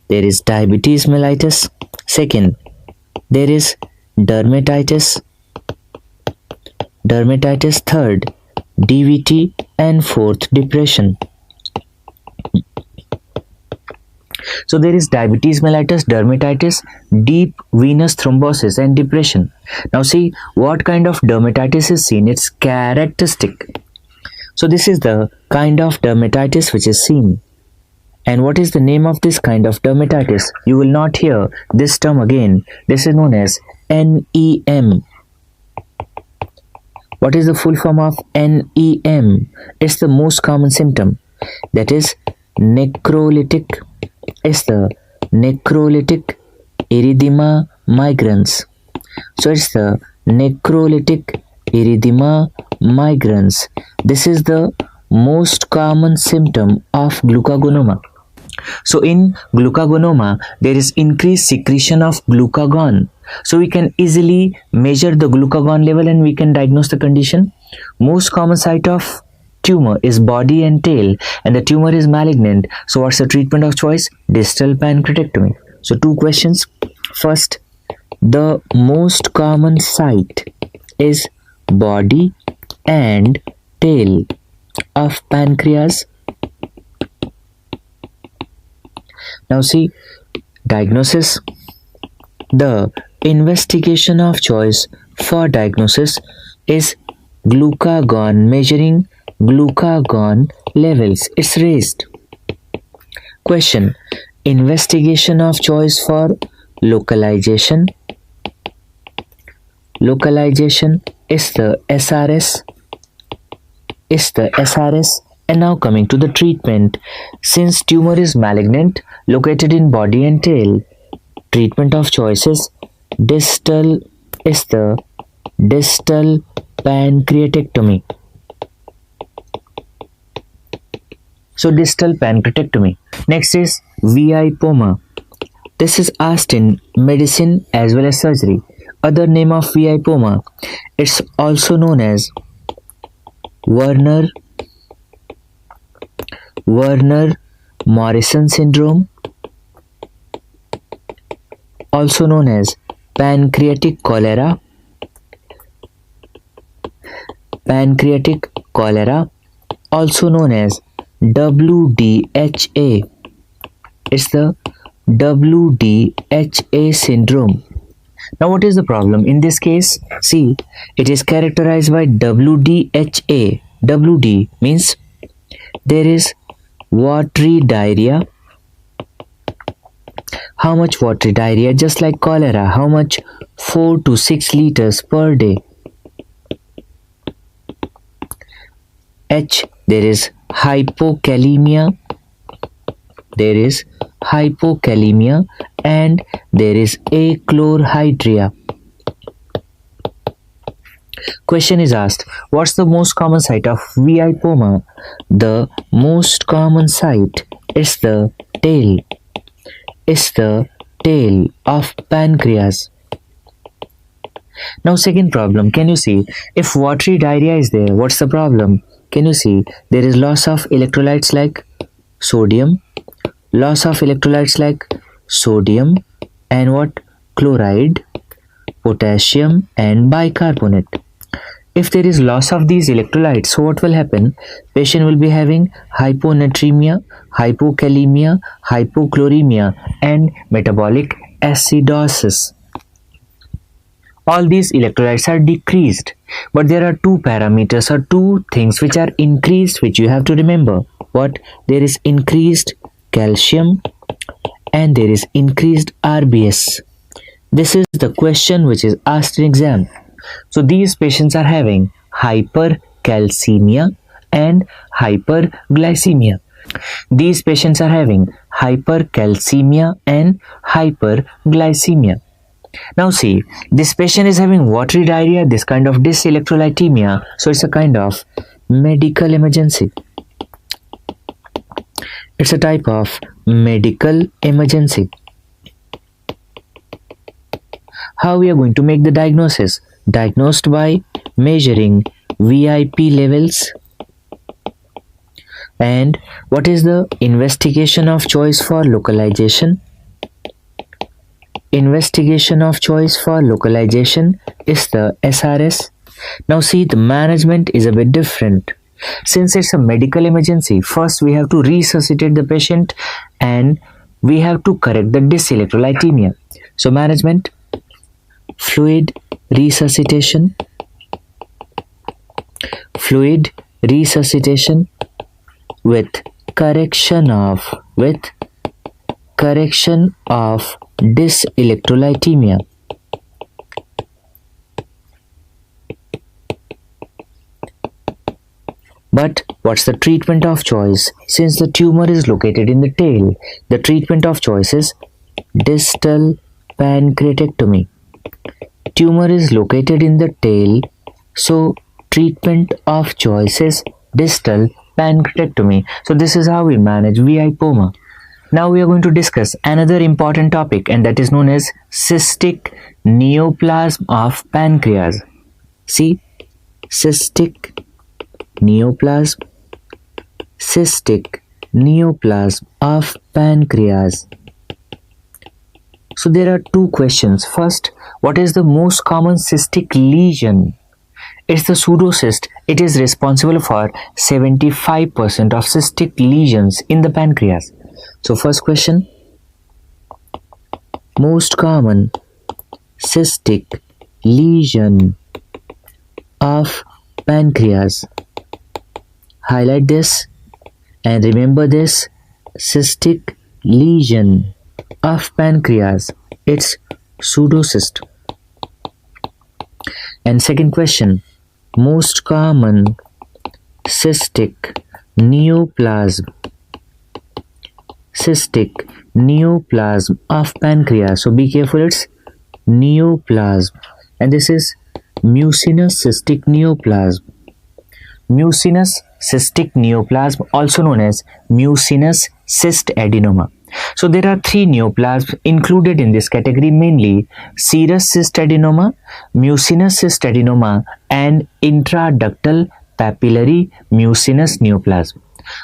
there is diabetes mellitus. Second, there is dermatitis. Third, DVT, and fourth, depression. So there is diabetes mellitus, dermatitis, deep venous thrombosis, and depression. Now see what kind of dermatitis is seen. It's characteristic. So this is the kind of dermatitis which is seen. And what is the name of this kind of dermatitis? You will not hear this term again. This is known as NEM. What is the full form of NEM? It's the most common symptom. That is necrolytic. It's the necrolytic erythema migrans. So it's the necrolytic erythema migrans. This is the most common symptom of glucagonoma. So in glucagonoma, there is increased secretion of glucagon. So we can easily measure the glucagon level and we can diagnose the condition. Most common site of tumor is body and tail, and the tumor is malignant. So what's the treatment of choice? Distal pancreatectomy. So two questions. First, the most common site is body and tail of pancreas. Now see, diagnosis. The investigation of choice for diagnosis is glucagon, measuring glucagon levels. It's raised. Question, investigation of choice for localization. Localization is the SRS. And now coming to the treatment. Since tumor is malignant, located in body and tail, treatment of choice is distal pancreatectomy. So distal pancreatectomy. Next is VIPoma. This is asked in medicine as well as surgery. Other name of VIPoma. It's also known as Werner Morrison syndrome, also known as pancreatic cholera, also known as WDHA. It's the WDHA syndrome. Now what is the problem? In this case, see, it is characterized by WDHA. WD means there is watery diarrhea. How much watery diarrhea? Just like cholera. How much? 4 to 6 liters per day. H, there is hypokalemia. And there is achlorhydria. Question is asked, what's the most common site of VIPoma? The most common site is the tail. Of pancreas. Now second problem, can you see, if watery diarrhea is there, what's the problem? Can you see, there is loss of electrolytes like sodium, and what? Chloride, potassium, and bicarbonate. If there is loss of these electrolytes, so what will happen? Patient will be having hyponatremia, hypokalemia, hypochloremia, and metabolic acidosis. all these electrolytes are decreased. But there are two parameters or two things which are increased, which you have to remember. What? There is increased calcium and there is increased RBS. This is the question which is asked in exam. So these patients are having hypercalcemia and hyperglycemia. These patients are having hypercalcemia and hyperglycemia. Now see, this patient is having watery diarrhea, this kind of dyselectrolytemia, so it's a kind of medical emergency. It's a type of medical emergency. How we are going to make the diagnosis? Diagnosed by measuring VIP levels. And what is the investigation of choice for localization? Investigation of choice for localization is the SRS. Now see, the management is a bit different. Since it's a medical emergency, first we have to resuscitate the patient and we have to correct the dyselectrolytemia. So management, fluid resuscitation, with correction of dyselectrolytemia. But what's the treatment of choice? Since the tumor is located in the tail, the treatment of choice is distal pancreatectomy. Tumor is located in the tail, so treatment of choice is distal pancreatectomy. So this is how we manage VIPoma. Now we are going to discuss another important topic, and that is known as cystic neoplasm of pancreas. See, cystic neoplasm of pancreas. So there are two questions. First, what is the most common cystic lesion? It's the pseudocyst. It is responsible for 75% of cystic lesions in the pancreas. So first question, most common cystic lesion of pancreas. Highlight this and remember this, cystic lesion of pancreas, it's pseudocyst. And second question, most common cystic neoplasm of pancreas. So be careful, it's neoplasm, and this is mucinous cystic neoplasm. Mucinous cystic neoplasm, also known as mucinous cyst adenoma. So there are three neoplasms included in this category, mainly serous cyst adenoma, mucinous cyst adenoma, and intraductal papillary mucinous neoplasm.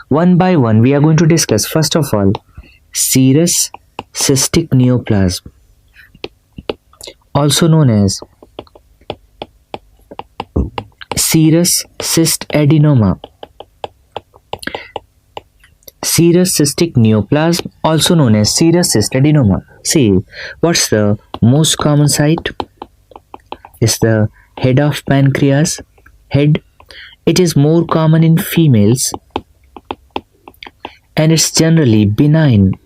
One by one we are going to discuss. First of all, serous cystic neoplasm, also known as serous cyst adenoma. Serous cystic neoplasm, also known as serous cyst adenoma. See, what's the most common site? It's the head of pancreas. Head. It is more common in females and it's generally benign.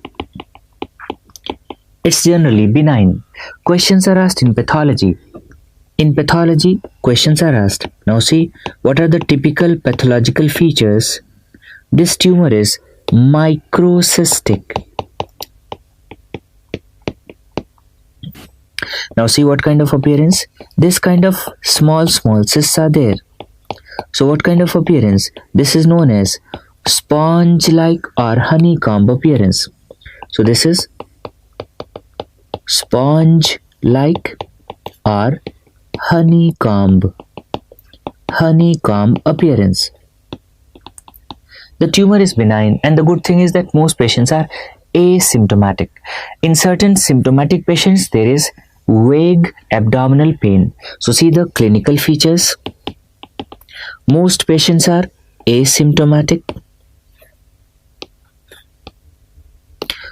Questions are asked in pathology. In pathology, questions are asked. Now see, what are the typical pathological features? This tumor is microcystic. Now see what kind of appearance? This kind of small cysts are there. So what kind of appearance? This is known as sponge-like or honeycomb appearance. So this is sponge-like or honeycomb appearance. The tumor is benign, and the good thing is that most patients are asymptomatic. In certain symptomatic patients, there is vague abdominal pain. So see the clinical features. Most patients are asymptomatic.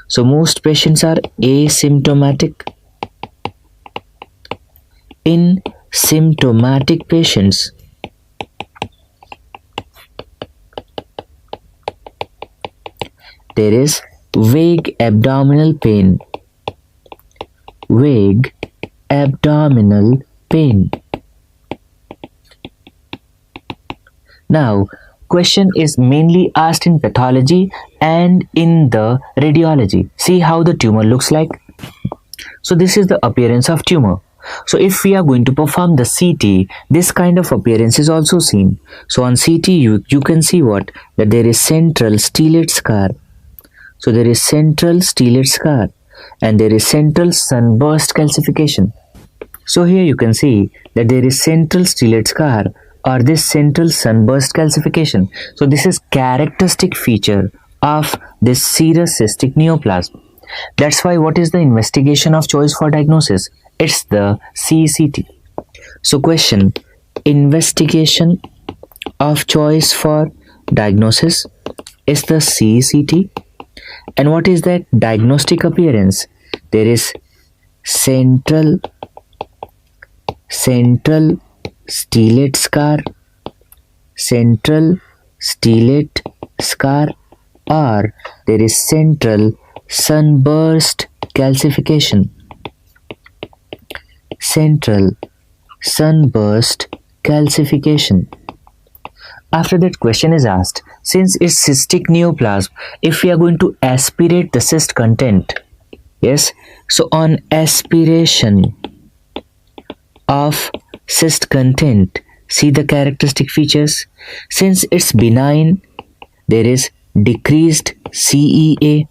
So most patients are asymptomatic. In symptomatic patients. There is vague abdominal pain. Vague abdominal pain. Now, question is mainly asked in pathology and in the radiology. See how the tumor looks like. So this is the appearance of tumor. So if we are going to perform the CT, this kind of appearance is also seen. So on CT, you can see what? That there is central stellate scar. So there is central stellate scar and there is central sunburst calcification. So here you can see that there is central stellate scar or this central sunburst calcification. So this is characteristic feature of this serous cystic neoplasm. That's why what is the investigation of choice for diagnosis? It's the CCT. So question, investigation of choice for diagnosis is the CCT. And what is that diagnostic appearance? There is central stellate scar, central stellate scar, or there is central sunburst calcification. Central sunburst calcification. After that question is asked, since it's cystic neoplasm, if we are going to aspirate the cyst content, yes, so on aspiration of cyst content, see the characteristic features. Since it's benign, there is decreased CEA.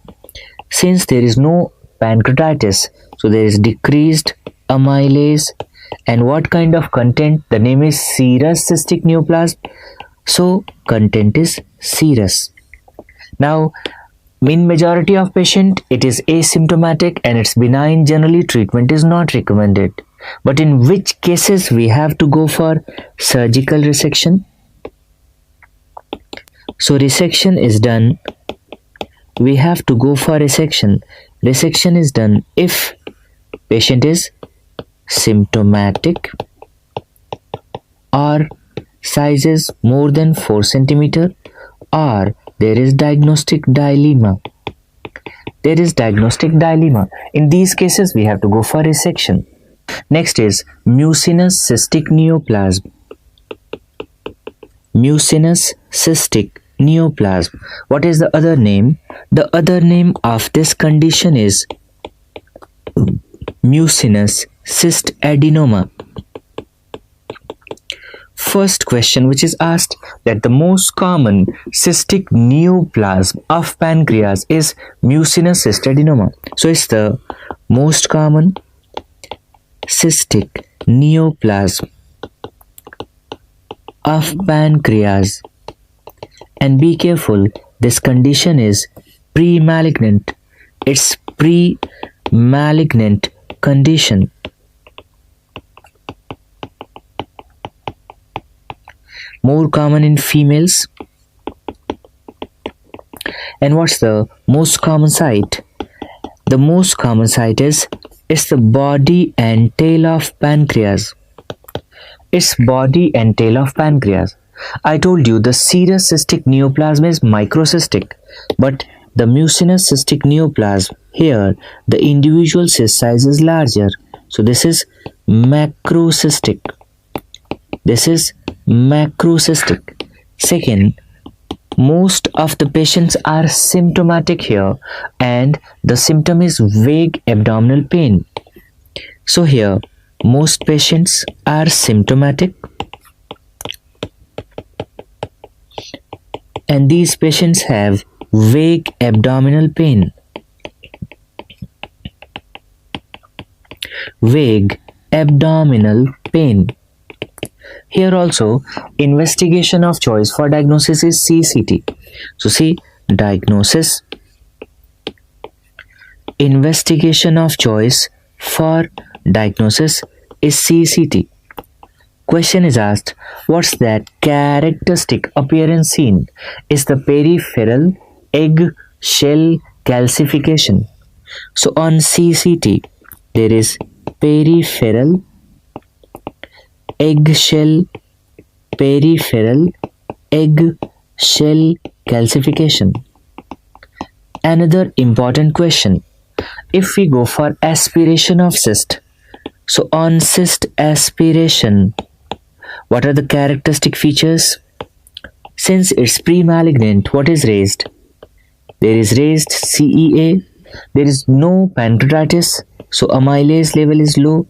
Since there is no pancreatitis, so there is decreased amylase. And what kind of content? The name is serous cystic neoplasm. So content is serous. Now, in majority of patient, it is asymptomatic and it's benign. Generally, treatment is not recommended. But in which cases we have to go for surgical resection? So resection is done. We have to go for resection. Resection is done if patient is symptomatic or sizes more than 4 cm or there is diagnostic dilemma. There is diagnostic dilemma. In these cases, we have to go for resection. Next is mucinous cystic neoplasm. Mucinous cystic neoplasm. What is the other name? The other name of this condition is mucinous cyst adenoma. First question which is asked, that the most common cystic neoplasm of pancreas is mucinous cyst adenoma. So it's the most common cystic neoplasm of pancreas. And be careful, this condition is pre-malignant. It's pre-malignant condition. More common in females. And what's the most common site? The most common site is the body and tail of pancreas. It's body and tail of pancreas. I told you the serous cystic neoplasm is microcystic, but the mucinous cystic neoplasm, here the individual cyst size is larger. So this is macrocystic. This is macrocystic. Second, most of the patients are symptomatic here and the symptom is vague abdominal pain. So here most patients are symptomatic and these patients have vague abdominal pain. Vague abdominal pain. Here also, investigation of choice for diagnosis is CCT. So see, diagnosis, investigation of choice for diagnosis is CCT. Question is asked, what's that characteristic appearance seen? Is the peripheral egg shell calcification. So on CCT, there is peripheral eggshell peripheral eggshell calcification. Another important question, if we go for aspiration of cyst, so on cyst aspiration, what are the characteristic features? Since it's pre-malignant, what is raised? There is raised CEA, there is no pancreatitis, so amylase level is low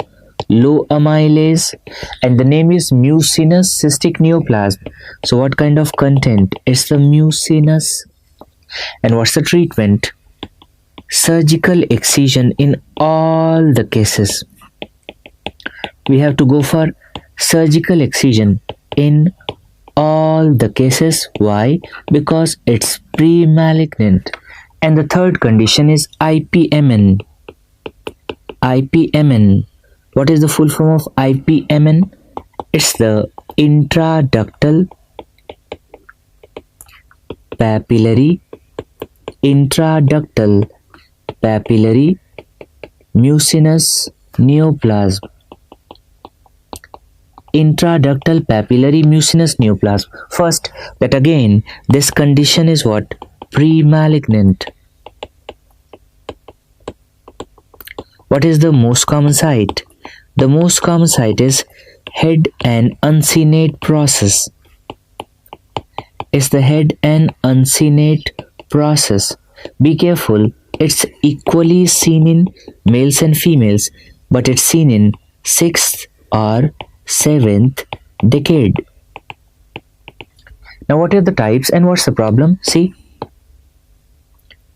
amylase, and the name is mucinous cystic neoplasm. So what kind of content? It's the mucinous. And what's the treatment? Surgical excision in all the cases. We have to go for surgical excision in all the cases. Why? Because it's pre-malignant. And the third condition is IPMN. IPMN. What is the full form of IPMN? It's the intraductal papillary mucinous neoplasm. Intraductal papillary mucinous neoplasm. First, that again, this condition is what? Pre-malignant. What is the most common site? The most common site is head and uncinate process. It's the head and uncinate process. Be careful, it's equally seen in males and females, but it's seen in 6th or 7th decade. Now what are the types and what's the problem? See,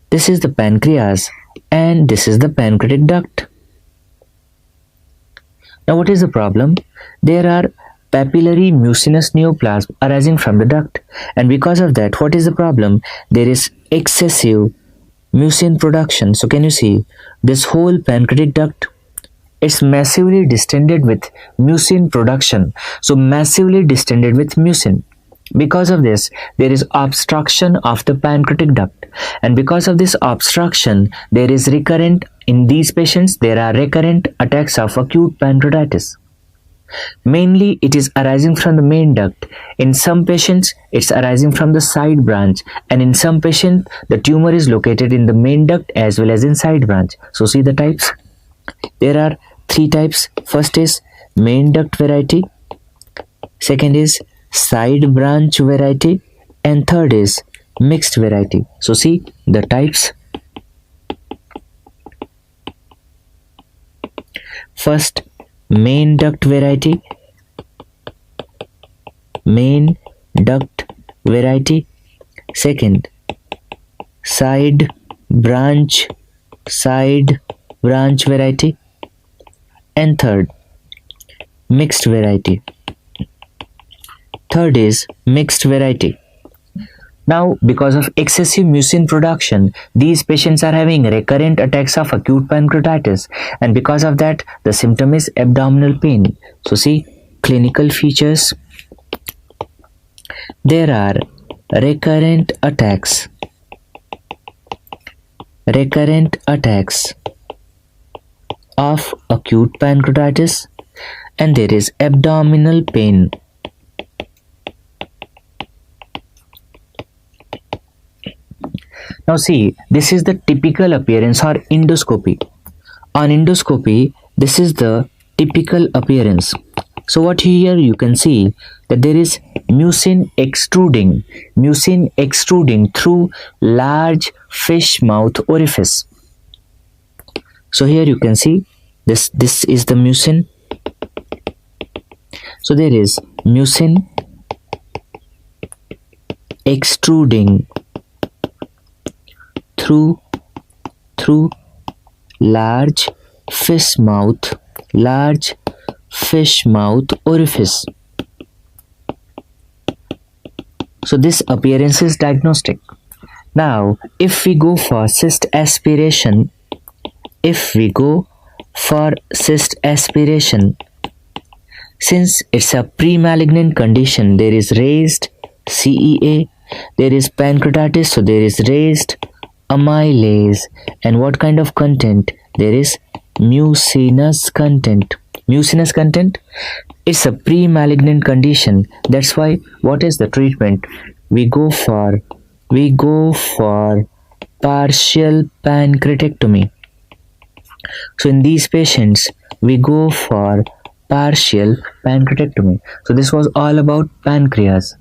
this is the pancreas and this is the pancreatic duct. Now what is the problem? There are papillary mucinous neoplasm arising from the duct, and because of that, what is the problem? There is excessive mucin production. So can you see this whole pancreatic duct? It's massively distended with mucin production. So massively distended with mucin. Because of this, there is obstruction of the pancreatic duct, and because of this obstruction, there is recurrent, in these patients, there are recurrent attacks of acute pancreatitis. Mainly, it is arising from the main duct. In some patients, it's arising from the side branch, and in some patients, the tumor is located in the main duct as well as in side branch. So see the types. There are 3 types. First is main duct variety, second is side branch variety, and third is mixed variety. So see the types. First, main duct variety, second, side branch variety, and third, mixed variety. Third is mixed variety. Now, because of excessive mucin production, these patients are having recurrent attacks of acute pancreatitis, and because of that, the symptom is abdominal pain. So see, clinical features. There are recurrent attacks of acute pancreatitis, and there is abdominal pain. Now see, this is the typical appearance or endoscopy. On endoscopy, this is the typical appearance. So what here you can see that there is mucin extruding through large fish mouth orifice. So here you can see this is the mucin. So there is mucin extruding through large fish mouth orifice. So this appearance is diagnostic. Now, if we go for cyst aspiration, since it's a pre-malignant condition, there is raised CEA, there is pancreatitis, so there is raised amylase, and what kind of content? There is mucinous content. It's a pre-malignant condition. That's why what is the treatment? We go for partial pancreatectomy. So in these patients, we go for partial pancreatectomy. So this was all about pancreas.